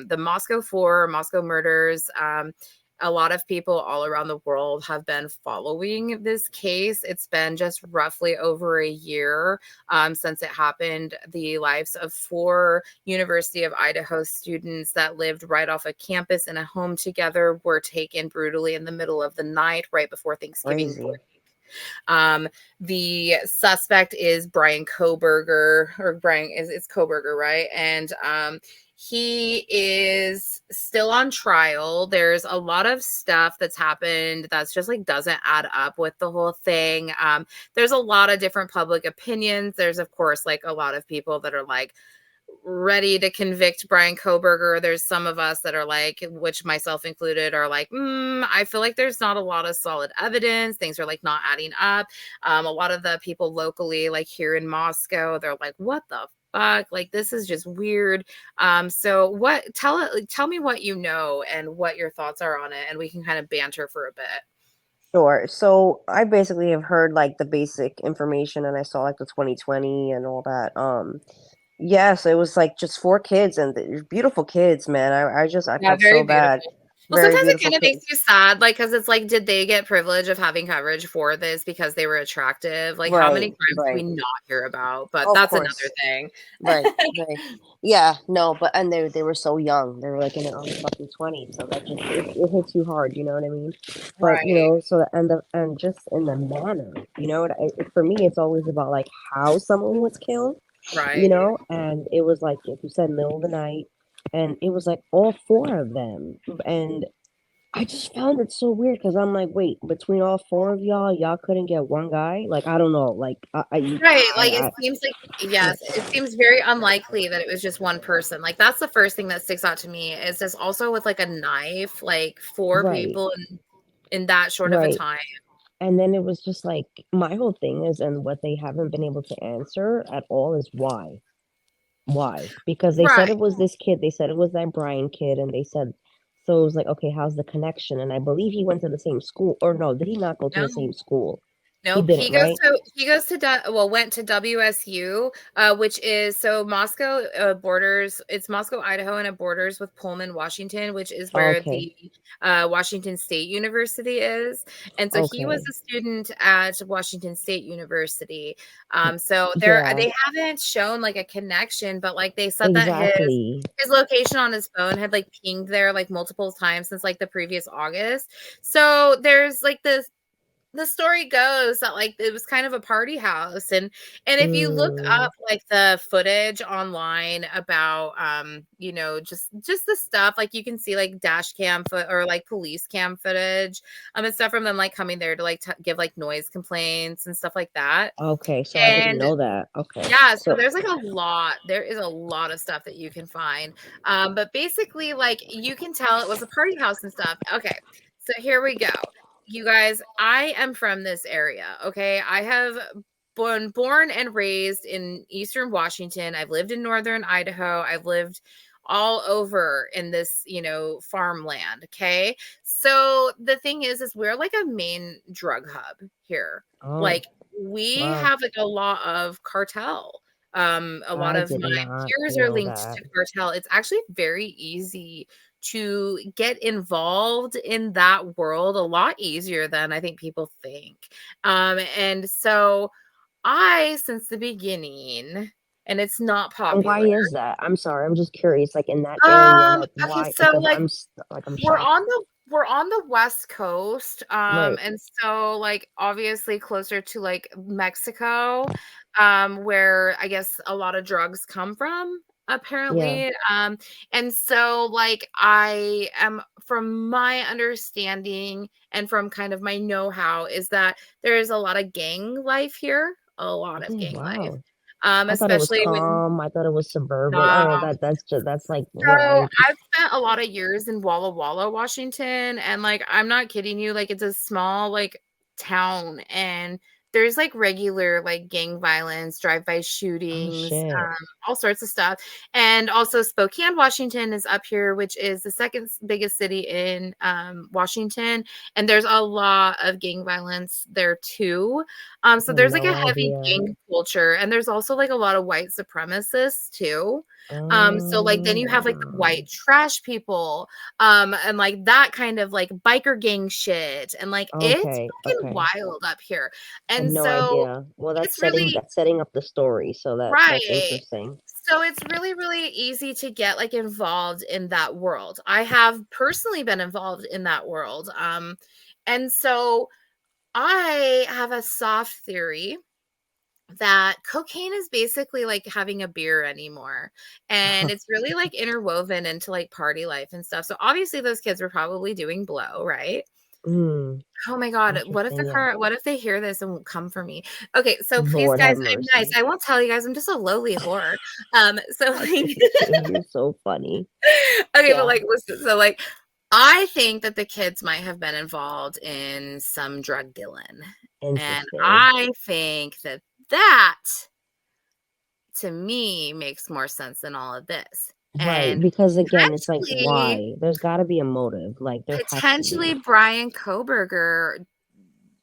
S2: the Moscow Four, Moscow murders, a lot of people all around the world have been following this case. It's been just roughly over a year since it happened. The lives of four University of Idaho students that lived right off a campus in a home together were taken brutally in the middle of the night right before Thanksgiving
S3: Crazy.
S2: break. Um, the suspect is Brian Koberger, or Brian is it's Koberger, right? And he is still on trial. There's a lot of stuff that's happened that's just like doesn't add up with the whole thing. There's a lot of different public opinions. There's of course like a lot of people that are like ready to convict Brian Koberger. There's some of us that are like, which myself included, are like, I feel like there's not a lot of solid evidence. Things are like not adding up. A lot of the people locally, like here in Moscow, they're like, what the fuck? Like this is just weird. So tell me what you know and what your thoughts are on it, and we can kind of banter for a bit.
S3: Sure. So I basically have heard like the basic information, and I saw like the 2020 and all that. Yeah, so it was like just four kids, and they're beautiful kids, man. I
S2: Yeah,
S3: felt
S2: very
S3: so bad.
S2: beautiful. Well,
S3: Very
S2: sometimes it
S3: beautiful
S2: kind of makes
S3: kids.
S2: you sad, like, because it's like, did they get privilege of having coverage for this because they were attractive? Like, how many
S3: Right,
S2: crimes do we
S3: right.
S2: not hear about? But
S3: Of
S2: that's another
S3: course.
S2: thing.
S3: Right, right. Yeah, no, but and they were so young. They were like in their early fucking 20s, so that just it hits you hard, you know what I mean? But
S2: Right,
S3: so and just in the manner, for me it's always about like how someone was killed,
S2: right.
S3: and it was like you said, middle of the night, and it was like all four of them, and I just found it so weird because I'm like, wait, between all four of y'all couldn't get one guy? Like, I don't know. Like,
S2: Right, like, it seems like yes, it seems very unlikely that it was just one person. Like, that's the first thing that sticks out to me is this also with, like, a knife, like, 4
S3: right,
S2: people in that short of a
S3: right.
S2: time.
S3: And then it was just like my whole thing is, and what they haven't been able to answer at all is why. Why? Because they said
S2: Right.
S3: it was this kid. They said it was that Brian kid, and they said so. It was like, okay, how's the connection? And I believe he went to the same school, or no? Did he not go to the
S2: No.
S3: same school? He
S2: Nope.
S3: didn't, right?
S2: Went to WSU, which is so Moscow borders. It's Moscow, Idaho, and it borders with Pullman, Washington, which is where
S3: Okay,
S2: the Washington State University is. And so he was
S3: okay,
S2: a student at Washington State University. So
S3: yeah,
S2: they haven't shown like a connection, but like they said that
S3: exactly.
S2: his location on his phone had like pinged there like multiple times since like the previous August. So there's like this the story goes that like it was kind of a party house, and if you look
S3: Mm,
S2: up like the footage online about just the stuff, like you can see like dash cam foot or like police cam footage and stuff from them like coming there to like give like noise complaints and stuff like that.
S3: okay, so I didn't
S2: And
S3: know that. Okay,
S2: yeah, so
S3: so
S2: there's like there is a lot of stuff that you can find. But basically, like you can tell it was a party house and stuff. Okay, so here we go. You guys, I am from this area. Okay. I have born and raised in Eastern Washington. I've lived in Northern Idaho. I've lived all over in this, farmland. Okay. So the thing is we're like a main drug hub here.
S3: oh
S2: Like we
S3: wow,
S2: have like a lot of cartel. A lot
S3: I
S2: of
S3: did
S2: my
S3: not
S2: peers are
S3: know
S2: linked
S3: that.
S2: to cartel. It's actually very easy to get involved in that world, a lot easier than I think people think. And so since the beginning, and it's not
S3: And why
S2: popular.
S3: is that? I'm sorry, I'm just curious. Like in that area, like
S2: Okay,
S3: why?
S2: so
S3: Because
S2: like
S3: I'm
S2: we're
S3: shocked.
S2: on the we're on the West Coast,
S3: Right.
S2: and so like obviously closer to like Mexico, where I guess a lot of drugs come from. apparently. And so like I am, from my understanding and from kind of my know-how, is that there is a lot of gang life here, a lot of
S3: Oh,
S2: gang life.
S3: wow. I thought it was
S2: Especially when
S3: calm. I thought it was suburban.
S2: uh,
S3: Oh, that's like
S2: so
S3: where I
S2: I've spent a lot of years in Walla Walla, Washington, and like I'm not kidding you, like it's a small like town, and there's like regular like gang violence, drive-by
S3: oh
S2: shootings,
S3: shit.
S2: all sorts of stuff. And also Spokane, Washington is up here, which is the second biggest city in Washington, and there's a lot of gang violence there too. So
S3: I had
S2: there's like a
S3: no
S2: heavy
S3: idea.
S2: gang culture, and there's also like a lot of white supremacists too. So like then
S3: Oh,
S2: you have like the
S3: wow.
S2: white trash people, and like that kind of like biker gang shit, and like it's
S3: Okay,
S2: fucking
S3: okay.
S2: wild up here.
S3: I had
S2: And
S3: no
S2: so
S3: idea. Well,
S2: it's really
S3: that's setting up the story, so that's
S2: right.
S3: interesting.
S2: So it's really, really easy to get like involved in that world. I have personally been involved in that world. And so I have a soft theory that cocaine is basically like having a beer anymore, and it's really like interwoven into like party life and stuff. So obviously those kids were probably doing blow, right?
S3: Mm,
S2: Oh my god,
S3: interesting, yeah.
S2: what if they hear this and won't come for me? Okay, so please
S3: Lord
S2: guys,
S3: have
S2: I'm nice,
S3: mercy.
S2: I won't tell you guys, I'm just a lowly whore. So like
S3: You're so funny.
S2: okay, but
S3: Yeah.
S2: like listen, so like I think that the kids might have been involved in some drug dealing, and
S3: Interesting.
S2: I think that that to me makes more sense than all of this.
S3: Right,
S2: And
S3: because again, it's like
S2: potentially,
S3: why? There's got to be a motive. Like there has to be.
S2: potentially Brian Koberger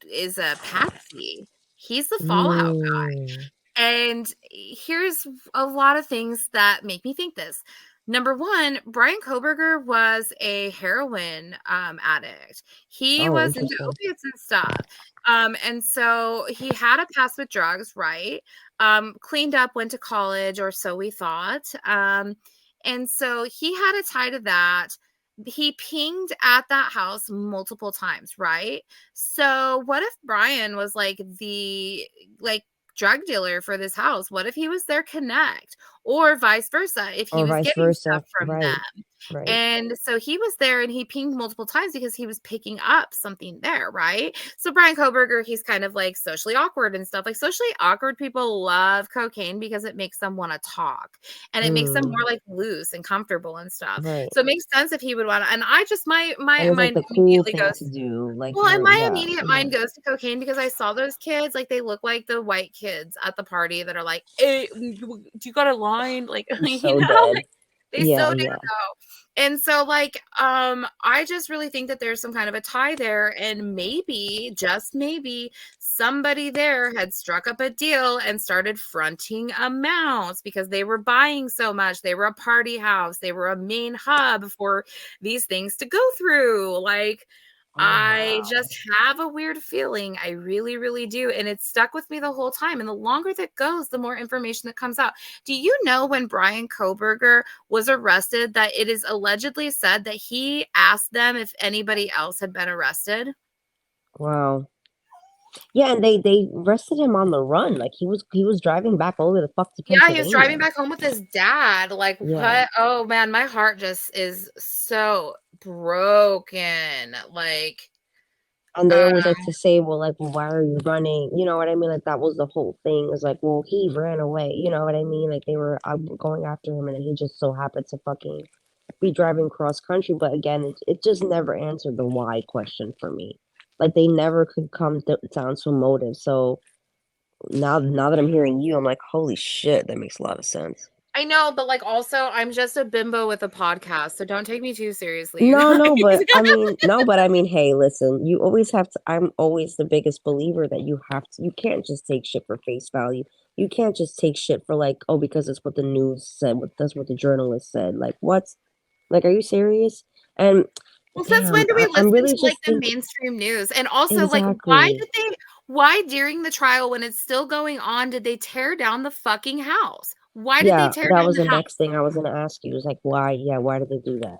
S2: is a patsy. He's the fallout guy.
S3: Mm.
S2: And here's a lot of things that make me think this. Number one, Brian Koberger was a heroin addict. He
S3: Oh,
S2: was into
S3: interesting.
S2: opiates and stuff. And so he had a past with drugs, right? Cleaned up, went to college, or so we thought. And so he had a tie to that. He pinged at that house multiple times, right? So what if Brian was like the like drug dealer for this house? What if he was their connect, or vice versa, if he
S3: Or
S2: was
S3: vice
S2: getting stuff
S3: versa.
S2: from
S3: Right,
S2: them?
S3: right.
S2: And so he was there and he pinged multiple times because he was picking up something there, right? So Brian Koberger, he's kind of like socially awkward and stuff. Like socially awkward people love cocaine because it makes them want to talk, and it makes them more
S3: Mm,
S2: like loose and comfortable and stuff.
S3: right.
S2: So it makes sense if he would want to. And I just
S3: And
S2: my
S3: it's like
S2: mind
S3: the cool
S2: immediately
S3: thing to
S2: goes,
S3: do. Like
S2: well, and
S3: you're,
S2: my
S3: yeah,
S2: immediate
S3: yeah.
S2: mind goes to cocaine because I saw those kids, like, they look like the white kids at the party that are like, "Hey, do you got a line?" Like,
S3: I'm
S2: you
S3: so
S2: know,
S3: dead.
S2: like, they
S3: Yeah,
S2: so do
S3: yeah.
S2: know. And so, like, I just really think that there's some kind of a tie there, and maybe, just maybe, somebody there had struck up a deal and started fronting amounts because they were buying so much. They were a party house. They were a main hub for these things to go through. Like,
S3: Oh
S2: I
S3: wow.
S2: just have a weird feeling. I really, really do. And it's stuck with me the whole time. And the longer that goes, the more information that comes out. Do you know when Brian Koberger was arrested that it is allegedly said that he asked them if anybody else had been arrested?
S3: Wow. Yeah, and they arrested him on the run. Like he was driving back all the way the fuck to
S2: Yeah, he was driving
S3: Pennsylvania.
S2: back home with his dad. Like,
S3: Yeah.
S2: what? Oh man, my heart just is so broken. Like,
S3: And they
S2: uh,
S3: always like to say, well, like, well, why are you running? You know what I mean? Like that was the whole thing. It's like, well, he ran away. You know what I mean? Like they were going after him, and then he just so happened to fucking be driving cross country. But again, it just never answered the why question for me. Like they never could come down to a motive. So now that I'm hearing you, I'm like, holy shit, that makes a lot of sense.
S2: I know, but like also I'm just a bimbo with a podcast, so don't take me too seriously, you
S3: No,
S2: guys.
S3: no, but I mean, no, but I mean, hey, listen, you always have to. I'm always the biggest believer that you can't just take shit for face value. You can't just take shit for like, oh, because it's what the news said, that's what the journalist said. Like, what? Like, are you serious? And
S2: Well, since when
S3: damn,
S2: do we
S3: I'm
S2: listen
S3: really
S2: to like
S3: just
S2: the
S3: thinking
S2: mainstream news? And also, like,
S3: exactly.
S2: why during the trial when it's still going on did they tear down the fucking house? Why did they
S3: Yeah,
S2: tear
S3: that
S2: down
S3: was
S2: the
S3: the next
S2: house?
S3: thing I was gonna ask you. It was like, why? Yeah, why did they do that?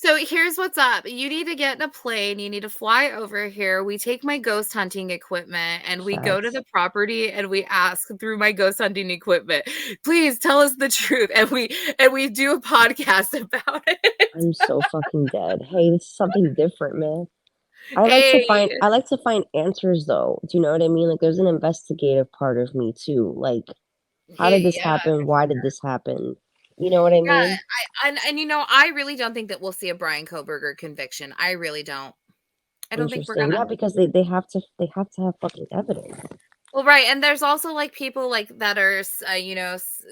S2: So here's what's up. You need to get in a plane. You need to fly over here. We take my ghost hunting equipment and we go to
S3: Facts.
S2: the property and we ask through my ghost hunting equipment, please tell us the truth. And we do a podcast about it.
S3: I'm so fucking dead. Hey, this is something different, man.
S2: Hey,
S3: I like to find answers though. Do you know what I mean? Like there's an investigative part of me too. Like how did this
S2: yeah,
S3: happen? Why did this happen? You know what I
S2: yeah.
S3: mean?
S2: And I really don't think that we'll see a Brian Koberger conviction. I really don't. I don't think we're
S3: Interesting.
S2: gonna.
S3: Yeah, because they have to have fucking evidence.
S2: Well, right, and there's also like people like that are,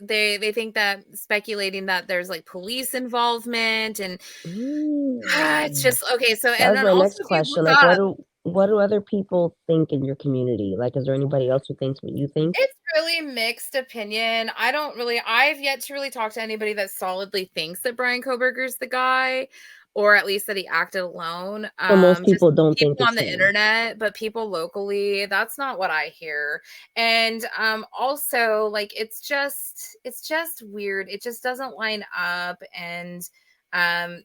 S2: they think that speculating that there's like police involvement, and it's
S3: Mm.
S2: just okay. So,
S3: That
S2: and
S3: was
S2: then
S3: my
S2: also
S3: next
S2: if you
S3: question.
S2: look
S3: Like
S2: up,
S3: what do other people think in your community? Like is there anybody else who thinks what you think?
S2: it's really mixed opinion. I've yet to really talk to anybody that solidly thinks that Brian Koberger's the guy, or at least that he acted alone.
S3: So most
S2: Just
S3: people don't think
S2: people on
S3: it's
S2: the
S3: him.
S2: internet, but people locally, that's not what I hear. And also like it's just weird. It just doesn't line up, and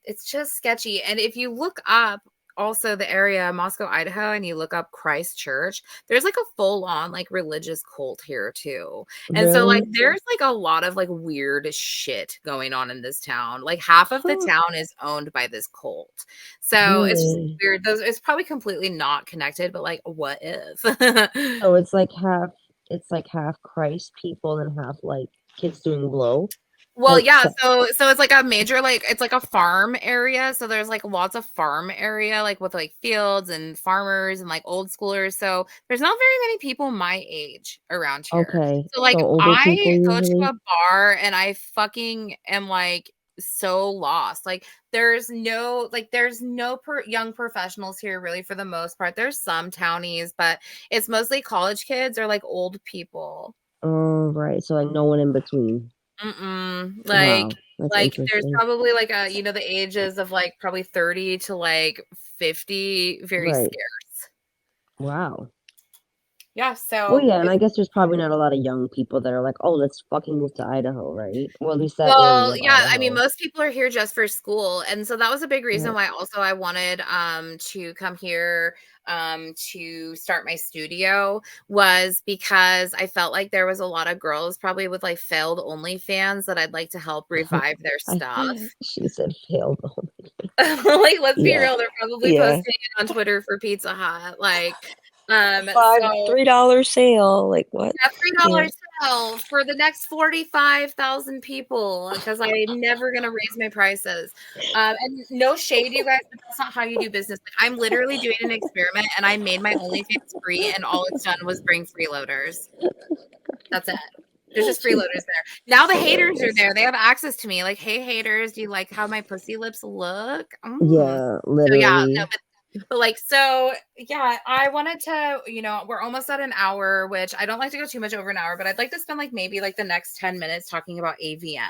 S2: it's just sketchy. And if you look up also the area Moscow, Idaho, and you look up Christ Church, there's like a full on like religious cult here too. And so like
S3: Really?
S2: there's like a lot of like weird shit going on in this town. Like half of the
S3: Huh,
S2: town is owned by this cult. So it's just
S3: really?
S2: weird. Those it's probably completely not connected, but like what if?
S3: So it's like half Christ people and half like kids doing blow.
S2: Well,
S3: Like
S2: yeah, so it's like a major like it's like a farm area. So there's like lots of farm area like with like fields and farmers and like old schoolers. So there's not very many people my age around here.
S3: okay,
S2: So
S3: so
S2: like
S3: older people
S2: I go to
S3: usually.
S2: a bar and I fucking am like so lost. Like there's no young professionals here really for the most part. There's some townies, but it's mostly college kids or like old people.
S3: Oh, right. So like no one in between.
S2: Mm-mm.
S3: Wow,
S2: Like
S3: that's
S2: like there's
S3: interesting.
S2: probably like the ages of like probably 30 to like 50, very
S3: Right.
S2: scarce.
S3: Wow.
S2: Yeah,
S3: Well,
S2: so
S3: yeah, and I
S2: it's
S3: guess there's probably not a lot of young people that are like, "Oh, let's fucking move to Idaho," right? Well, at least that area
S2: well,
S3: of
S2: yeah, I mean,
S3: Idaho.
S2: most people are here just for school, and so that was a big reason
S3: Right.
S2: why also I wanted to come here to start my studio, was because I felt like there was a lot of girls probably with like failed OnlyFans that I'd like to help revive their
S3: I
S2: stuff.
S3: she said failed.
S2: Like, let's be
S3: Yeah.
S2: real, they're probably
S3: Yeah.
S2: posting it on Twitter for Pizza Hut, like,
S3: Five
S2: so
S3: $3 sale. Like what?
S2: yeah,
S3: Yeah.
S2: $3 sale for the next 45,000 people, because I'm never gonna raise my prices. And no shade, you guys, but that's not how you do business. Like, I'm literally doing an experiment, and I made my OnlyFans free, and all it's done was bring freeloaders. That's it. There's just
S3: She's
S2: freeloaders there. Now the haters are
S3: hilarious.
S2: there. They have access to me. Like, hey, haters, do you like how my pussy lips look?
S3: Yeah,
S2: So yeah, no,
S3: literally.
S2: but like, so yeah, I wanted to, we're almost at an hour, which I don't like to go too much over an hour, but I'd like to spend like maybe like the next 10 minutes talking about AVN.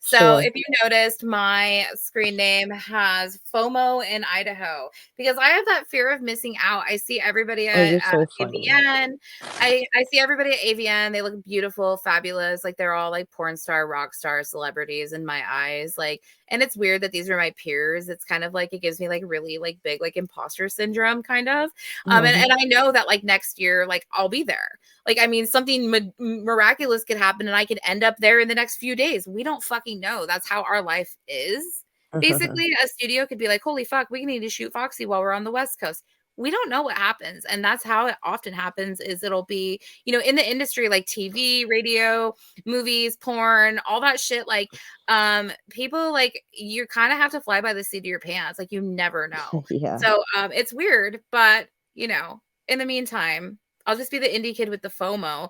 S2: So
S3: Sure.
S2: if you noticed, my screen name has FOMO in Idaho, because I have that fear of missing out. I see everybody
S3: Oh, you're
S2: at
S3: so funny.
S2: AVN. I see everybody at AVN. They look beautiful, fabulous. Like they're all like porn star, rock star celebrities in my eyes. Like, and it's weird that these are my peers. It's kind of like it gives me like really like big like imposter syndrome kind of. And I know that like next year like I'll be there. Like I mean something miraculous could happen and I could end up there in the next few days. We don't fucking know. That's how our life is.
S3: Uh-huh.
S2: Basically, a studio could be like, "Holy fuck, we need to shoot Fawxy while we're on the West Coast." We don't know what happens, and that's how it often happens. Is it'll be in the industry like TV, radio, movies, porn, all that shit. Like people like you kind of have to fly by the seat of your pants, like you never know.
S3: Yeah.
S2: So it's weird, but in the meantime, I'll just be the indie kid with the FOMO,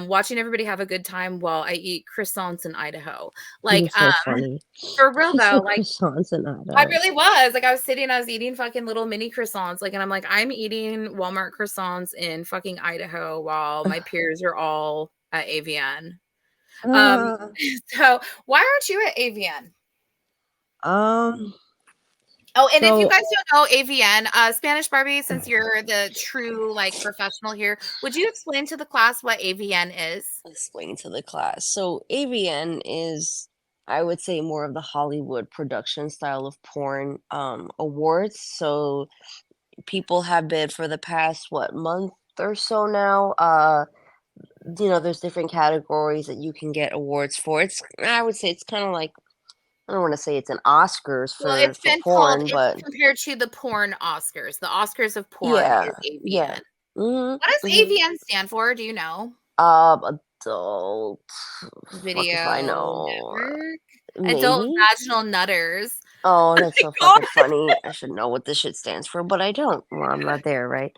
S2: watching everybody have a good time while I eat croissants in Idaho.
S3: You're
S2: Like
S3: so funny.
S2: for real
S3: She said
S2: though, like
S3: croissants in
S2: I
S3: Idaho.
S2: really was. Like I was eating fucking little mini croissants. Like, and I'm like, I'm eating Walmart croissants in fucking Idaho while my peers are all at AVN. Um,
S3: Uh,
S2: so why aren't you at AVN?
S3: um,
S2: Oh, and if you
S3: so
S2: guys don't know AVN, Spanish Barbie, since you're the true like professional here, would you explain to the class what AVN is?
S3: explain to the class. So AVN is I would say more of the Hollywood production style of porn awards. So people have been for the past what month or so now. There's different categories that you can get awards for. I would say it's kind of like I don't want to say it's an Oscars
S2: Well,
S3: for porn,
S2: it's
S3: but
S2: compared to the porn Oscars. The Oscars of porn
S3: yeah,
S2: is
S3: yeah.
S2: AVN.
S3: hmm
S2: What does
S3: hmm
S2: AVN stand for? Do you know?
S3: Adult. Fuck if I
S2: Video
S3: know.
S2: Network? Adult
S3: Maybe.
S2: Vaginal Nutters.
S3: Oh,
S2: Oh
S3: that's
S2: my
S3: so
S2: god!
S3: fucking funny. I should know what this shit stands for, but I don't. Well, I'm not there, right?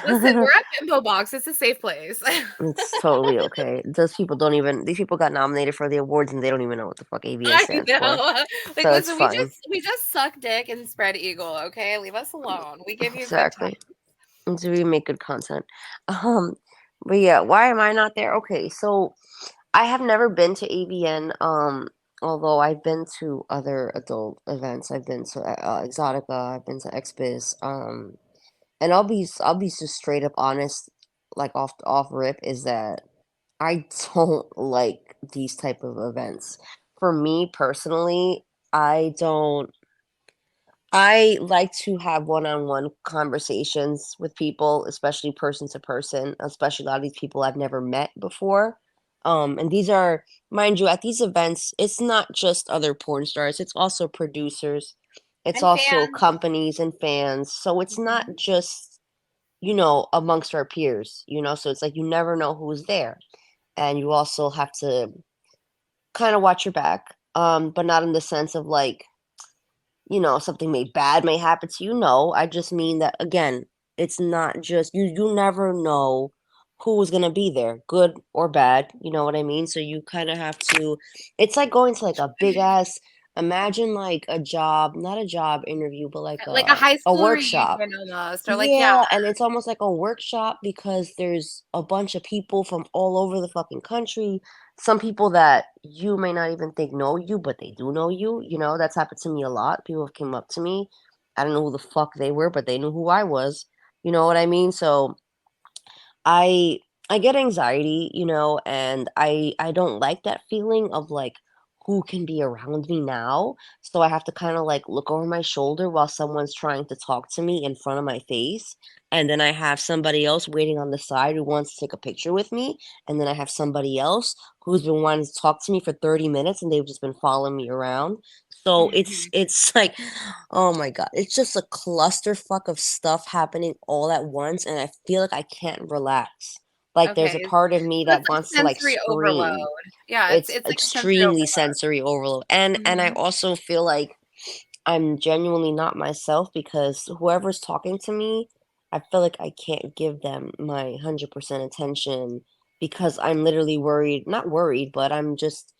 S2: Listen, we're at Bimbo Box. It's a safe place.
S3: It's totally okay. These people got nominated for the awards and they don't even know what the fuck AVN
S2: I
S3: stands for.
S2: know. Like,
S3: So it's
S2: listen,
S3: fine.
S2: we just suck dick and spread eagle, okay? Leave us alone. We give you good time.
S3: Exactly. And so we make good content. Um, but yeah, why am I not there? Okay, so I have never been to AVN, although I've been to other adult events. I've been to Exotica, I've been to XBiz, and I'll be just straight up honest, like off rip, is that I don't like these type of events. For me personally, I don't. I like to have one-on-one conversations with people, especially person to person, especially a lot of these people I've never met before. And these are, mind you, at these events, it's not just other porn stars, it's also producers, it's
S2: And
S3: also
S2: fans.
S3: companies and fans. So it's not
S2: Mhm.
S3: just, amongst our peers, so it's like you never know who's there. And you also have to kind of watch your back, but not in the sense of like, something bad may happen to you. No, I just mean that again, it's not just you never know who is gonna be there, good or bad, you know what I mean? So you kind of have to it's like going to like a big ass imagine like a job, not a job interview, but like
S2: Like a high
S3: a
S2: school
S3: workshop.
S2: reunion almost, or like, yeah.
S3: Yeah, and it's almost like a workshop because there's a bunch of people from all over the fucking country. Some people that you may not even think know you, but they do know you. That's happened to me a lot. People have come up to me. I don't know who the fuck they were, but they knew who I was. You know what I mean? So I I get anxiety, and I don't like that feeling of like who can be around me now. So I have to kind of like look over my shoulder while someone's trying to talk to me in front of my face. And then I have somebody else waiting on the side who wants to take a picture with me. And then I have somebody else who's been wanting to talk to me for 30 minutes and they've just been following me around. So it's
S2: Mhm.
S3: it's like, oh my God, it's just a clusterfuck of stuff happening all at once, and I feel like I can't relax. Like there's a
S2: Okay.
S3: part of me
S2: So it's
S3: that
S2: like
S3: wants to like
S2: sensory overload.
S3: scream.
S2: Yeah,
S3: It's
S2: it's like a sensory
S3: extremely
S2: overload.
S3: sensory overload. And I
S2: Mhm.
S3: also feel like I'm genuinely not myself because whoever's talking to me, I feel like I can't give them my 100% attention because I'm literally worried, not worried, but I'm just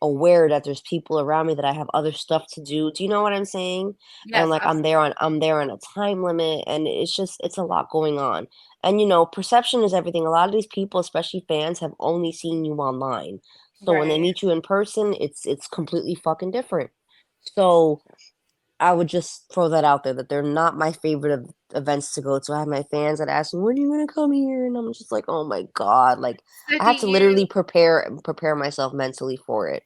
S3: aware that there's people around me that I have other stuff to do. Do you know what I'm saying? And
S2: Yes,
S3: like
S2: absolutely.
S3: I'm there on a time limit and it's a lot going on. And perception is everything. A lot of these people, especially fans, have only seen you online. So when they
S2: Right.
S3: meet you in person, it's completely fucking different. So I would just throw that out there that they're not my favorite events to go to. I have my fans that ask me, "When are you gonna come here?" And I'm just like, "Oh my God!" Like
S2: So
S3: I have to literally prepare myself mentally for it.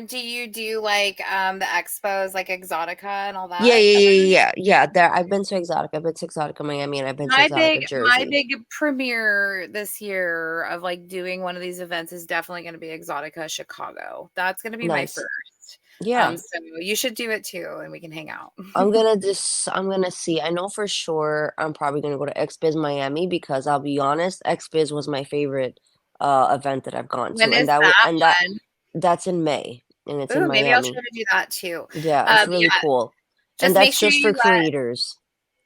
S2: do you do like the expos like Exotica and all
S3: Yeah,
S2: that
S3: yeah, yeah,
S2: cover?
S3: yeah, yeah. There, I've been to Exotic. I've been to Exotica Miami, and I've been to Exotica
S2: My
S3: Jersey.
S2: big premiere this year of like doing one of these events is definitely going to be Exotica Chicago. That's going to be my
S3: Nice.
S2: first.
S3: Yeah.
S2: So you should do it too, and we can hang out.
S3: I'm gonna see. I know for sure I'm probably gonna go to XBiz Miami because I'll be honest, XBiz was my favorite event that I've gone to.
S2: When
S3: And
S2: is
S3: that was
S2: that
S3: and
S2: one?
S3: that's in May and it's in
S2: Ooh, maybe I'll try
S3: Miami.
S2: to do that too.
S3: Yeah, it's really
S2: Yeah,
S3: cool. And
S2: just make
S3: that's
S2: sure
S3: just for
S2: you
S3: creators.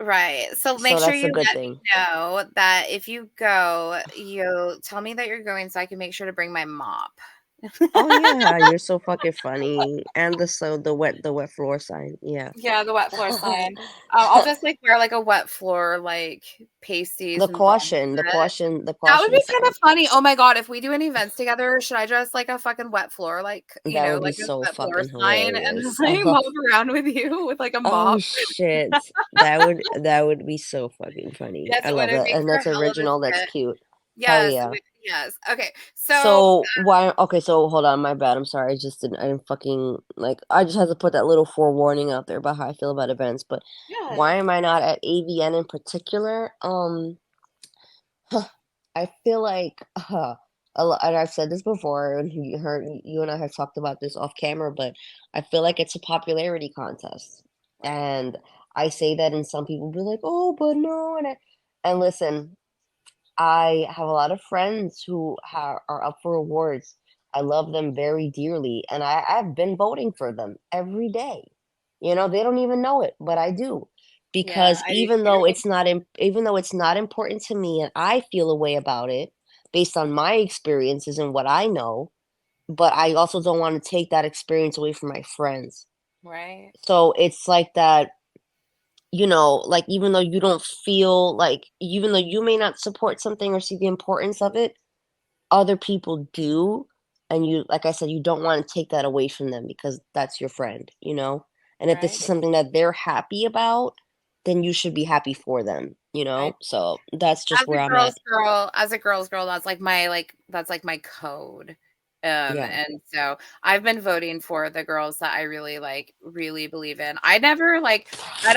S2: right. So make
S3: So
S2: sure
S3: that's a
S2: you
S3: good
S2: let me
S3: thing.
S2: know that if you go, you tell me that you're going so I can make sure to bring my mop.
S3: Oh yeah, you're so fucking funny. And the wet floor sign. Yeah.
S2: Yeah, the wet floor sign. I'll just like wear like a wet floor like pasties
S3: The
S2: and bond
S3: caution, the
S2: it.
S3: caution, the
S2: That would
S3: caution
S2: be kind
S3: sign.
S2: of funny. Oh my God, if we do any events together, should I dress like a fucking wet floor, like,
S3: That would be
S2: like a
S3: so
S2: wet floor
S3: fucking
S2: sign and just
S3: hilarious. I
S2: like
S3: love
S2: mop around with you with like a
S3: Oh
S2: mop?
S3: shit. That would be so fucking funny.
S2: Yes,
S3: I
S2: it would.
S3: love
S2: It
S3: that.
S2: makes
S3: And
S2: for
S3: that's
S2: a hell of a
S3: original, that's
S2: skit.
S3: cute. Hell
S2: Yes,
S3: yeah.
S2: Yes. Okay. So
S3: So why? Okay, so hold on, my bad. I'm sorry. I didn't fucking like. I just had to put that little forewarning out there about how I feel about events. But why
S2: yes.
S3: am I not at AVN in particular? I feel like and I've said this before, and you and I have talked about this off camera, but I feel like it's a popularity contest,
S2: Right.
S3: and I say that, and some people be like, "Oh, but no," and listen. I have a lot of friends who are up for awards. I love them very dearly, and I've been voting for them every day. You know, they don't even know it, but I do.
S2: Yeah,
S3: Because
S2: I do too.
S3: even though it's not important to me and I feel a way about it based on my experiences and what I know, but I also don't want to take that experience away from my friends.
S2: Right.
S3: So it's like that, like even though you don't feel like even though you may not support something or see the importance of it, other people do, and you like I said, you don't wanna take that away from them because that's your friend, you know? And if this
S2: Right.
S3: is something that they're happy about, then you should be happy for them, you
S2: Right.
S3: know? So, that's just
S2: As a
S3: where I'm
S2: girl's
S3: at.
S2: girl, that's like my code.
S3: Yeah.
S2: And so I've been voting for the girls that I really like, really believe in. I never like I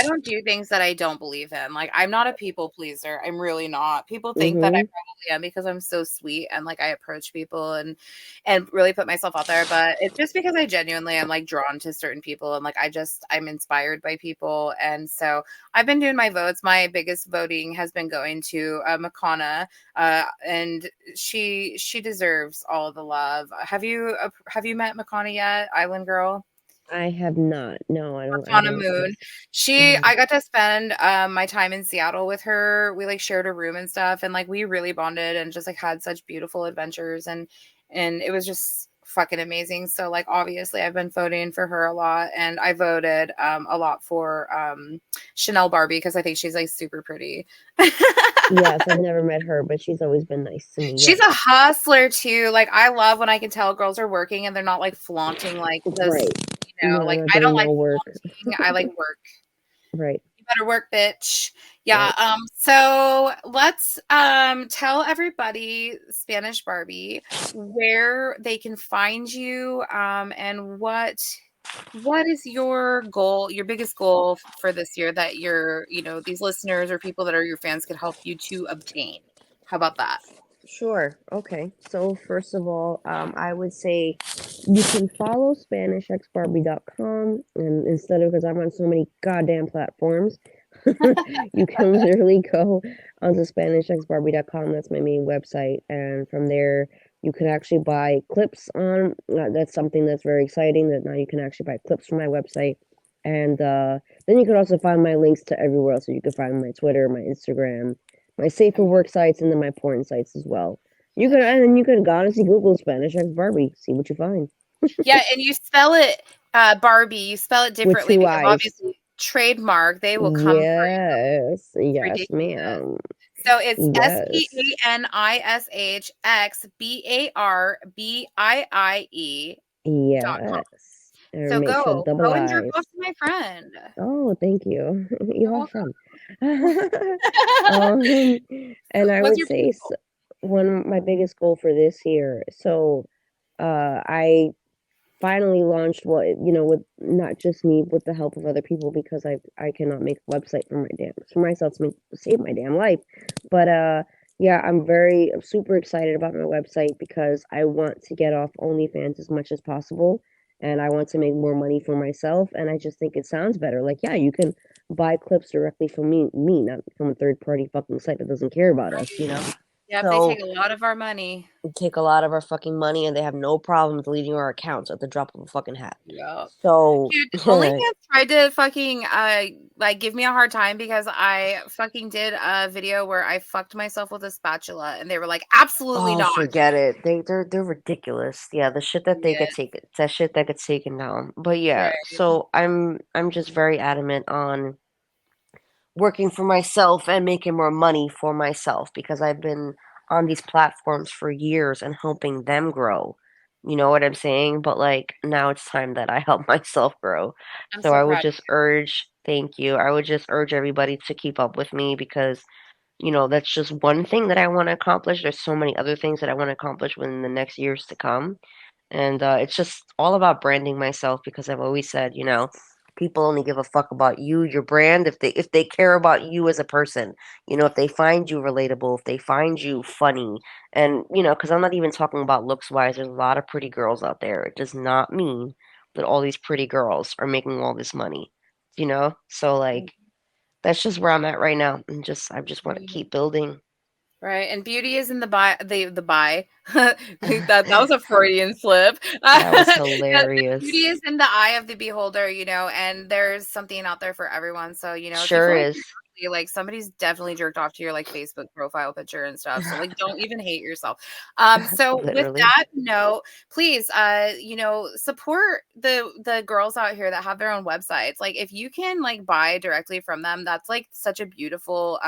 S2: don't do things that I don't believe in. Like I'm not a people pleaser. I'm really not. People think that I
S3: Mhm.
S2: probably am because I'm so sweet and like I approach people and really put myself out there, but it's just because I genuinely am like drawn to certain people and like I'm inspired by people. And so I've been doing my votes. My biggest voting has been going to Makana, and she deserves all of the love. Have you met Makana yet, Island Girl?
S3: I have not. No, I
S2: Makana
S3: don't
S2: Moon.
S3: miss Mhm.
S2: I got to spend my time in Seattle with her. We like shared a room and stuff, and like we really bonded and just like had such beautiful adventures and it was just fucking amazing. So like obviously I've been voting for her a lot, and I voted a lot for Chanel Barbie because I think she's like super pretty.
S3: Yes, I've never met her, but she's always been nice to me,
S2: She's a
S3: yes.
S2: hustler too. Like I love when I can tell girls are working and they're not like flaunting like this,
S3: Right. Yeah,
S2: like
S3: not
S2: I don't
S3: doing
S2: like
S3: no work.
S2: flaunting. I like work.
S3: Right,
S2: You better work, bitch. Yeah.
S3: right.
S2: So let's tell everybody, Spanish Barbie, where they can find you, and what is your goal, your biggest goal for this year that these listeners or people that are your fans could help you to obtain. How about that?
S3: Sure. Okay. So first of all, I would say you can follow SpanishXBarbie.com, and instead of because I'm on so many goddamn platforms, you can literally go onto SpanishXBarbie.com. That's my main website, and from there you can actually buy clips on. That's something that's very exciting. That now you can actually buy clips from my website, and then you can also find my links to everywhere else. So you can find my Twitter, my Instagram, my safe for work sites, and then my porn sites as well. You could honestly Google Spanish X Barbie, see what you find.
S2: Yeah, and you spell it Barbie, you spell it
S3: With
S2: differently
S3: two
S2: because
S3: eyes.
S2: obviously trademark, they will come for you.
S3: Yes,
S2: It's
S3: yes,
S2: ridiculous.
S3: ma'am.
S2: So it's
S3: Yes,
S2: SPANISHXBARBIIE.com.
S3: yes. And
S2: So
S3: make sure double
S2: go and jerk off
S3: eyes.
S2: to my friend.
S3: Oh, thank you. You
S2: You're
S3: have
S2: welcome.
S3: fun. Um, and I
S2: What's
S3: would
S2: your
S3: say
S2: biggest goal?
S3: one of my biggest goal for this year. So, I finally launched with not just me, with the help of other people because I cannot make a website for myself to save my damn life. But yeah, I'm super excited about my website because I want to get off OnlyFans as much as possible, and I want to make more money for myself, and I just think it sounds better. Like, yeah, you can buy clips directly from me, not from a third party fucking site that doesn't care about us, you know?
S2: Yep, they
S3: So
S2: take a lot of our money.
S3: take a lot of our fucking money and they have no problem deleting our accounts at the drop of a fucking hat.
S2: Yep.
S3: So
S2: Dude, OnlyFans tried to fucking like give me a hard time because I fucking did a video where I fucked myself with a spatula and they were like, absolutely
S3: oh,
S2: not.
S3: forget it. They're ridiculous. Yeah, the shit that they
S2: Yeah,
S3: get taken that shit that gets taken down. But yeah,
S2: right.
S3: so I'm just very adamant on working for myself and making more money for myself because I've been on these platforms for years and helping them grow. You know what I'm saying? But like now it's time that I help myself grow.
S2: I'm
S3: So
S2: so
S3: I would
S2: proud.
S3: just urge, thank you. I would just urge everybody to keep up with me because that's just one thing that I want to accomplish. There's so many other things that I want to accomplish within the next years to come. And it's just all about branding myself because I've always said, people only give a fuck about you, your brand, if they care about you as a person. If they find you relatable, if they find you funny, and because I'm not even talking about looks wise. There's a lot of pretty girls out there. It does not mean that all these pretty girls are making all this money. So like that's just where I'm at right now, and I just want to keep building.
S2: Right, and beauty is in the buy. The buy. That was a Freudian slip.
S3: That was
S2: The beauty
S3: hilarious.
S2: is in the eye of the beholder, and there's something out there for everyone. So, if you
S3: Sure
S2: feel like
S3: is.
S2: you're ugly, like somebody's definitely jerked off to your like Facebook profile picture and stuff. So like don't even hate yourself. So with
S3: Literally.
S2: that note, please support the girls out here that have their own websites. Like if you can like buy directly from them, that's like such a beautiful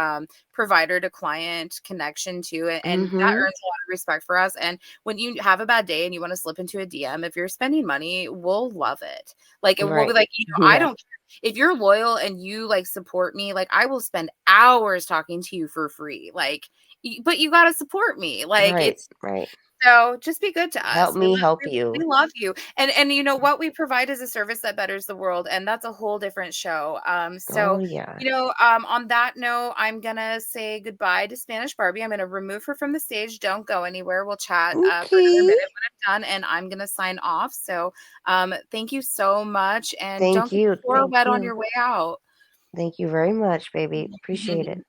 S2: provider to client connection too, and that
S3: Mm-hmm.
S2: earns a lot of respect for us. And when you have a bad day and you want to slip into a DM, if you're spending money, we'll love it. Like we'll be
S3: Right.
S2: like, I
S3: Yeah.
S2: don't care if you're loyal and you like support me, like I will spend hours talking to you for free, like but you got to support me, like
S3: Right.
S2: it's
S3: Right.
S2: so just be good to
S3: Help
S2: us.
S3: me help you.
S2: We love you. And what we provide is a service that betters the world, and that's a whole different show.
S3: Oh
S2: So
S3: yeah.
S2: on that note, I'm gonna say goodbye to Spanish Barbie. I'm gonna remove her from the stage. Don't go anywhere. We'll chat for another
S3: Okay.
S2: minute when I'm done, and I'm gonna sign off. So thank you so much, and
S3: Thank
S2: don't get the
S3: you.
S2: floor
S3: Thank
S2: wet on
S3: you.
S2: your way out.
S3: Thank you very much, baby. Appreciate it.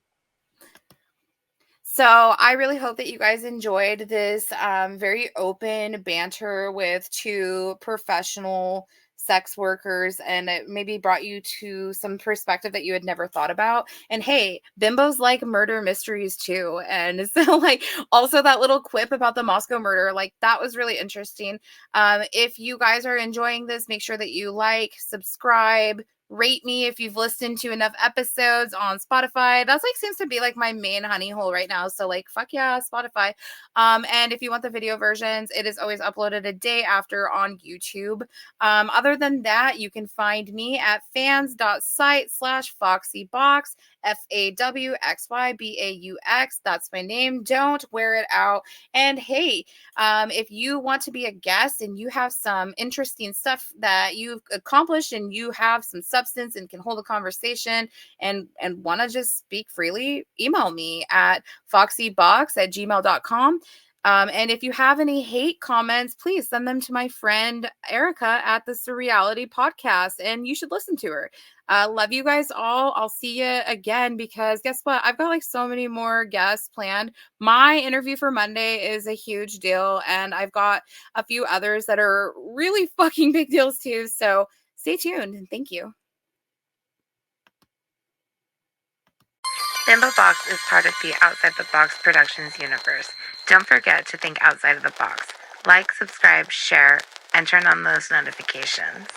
S2: So I really hope that you guys enjoyed this very open banter with two professional sex workers, and it maybe brought you to some perspective that you had never thought about. And hey, bimbos like murder mysteries too. And so like also that little quip about the Moscow murder, like that was really interesting. If you guys are enjoying this, make sure that you like, subscribe, rate me if you've listened to enough episodes on Spotify. That's like seems to be like my main honey hole right now. So like fuck yeah, Spotify. And if you want the video versions, it is always uploaded a day after on YouTube. Other than that, you can find me at fans.site/FawxyBaux, FAWXYBAUX. That's my name. Don't wear it out. And hey, if you want to be a guest and you have some interesting stuff that you've accomplished and you have some substance and can hold a conversation and want to just speak freely, email me at fawxybox@gmail.com. And if you have any hate comments, please send them to my friend Erica at the Surreality Podcast, and you should listen to her. Love you guys all. I'll see you again because guess what? I've got like so many more guests planned. My interview for Monday is a huge deal, and I've got a few others that are really fucking big deals too. So stay tuned and thank you. Bimbo Baux is part of the Outside the Box Productions universe. Don't forget to think outside of the box. Like, subscribe, share, and turn on those notifications.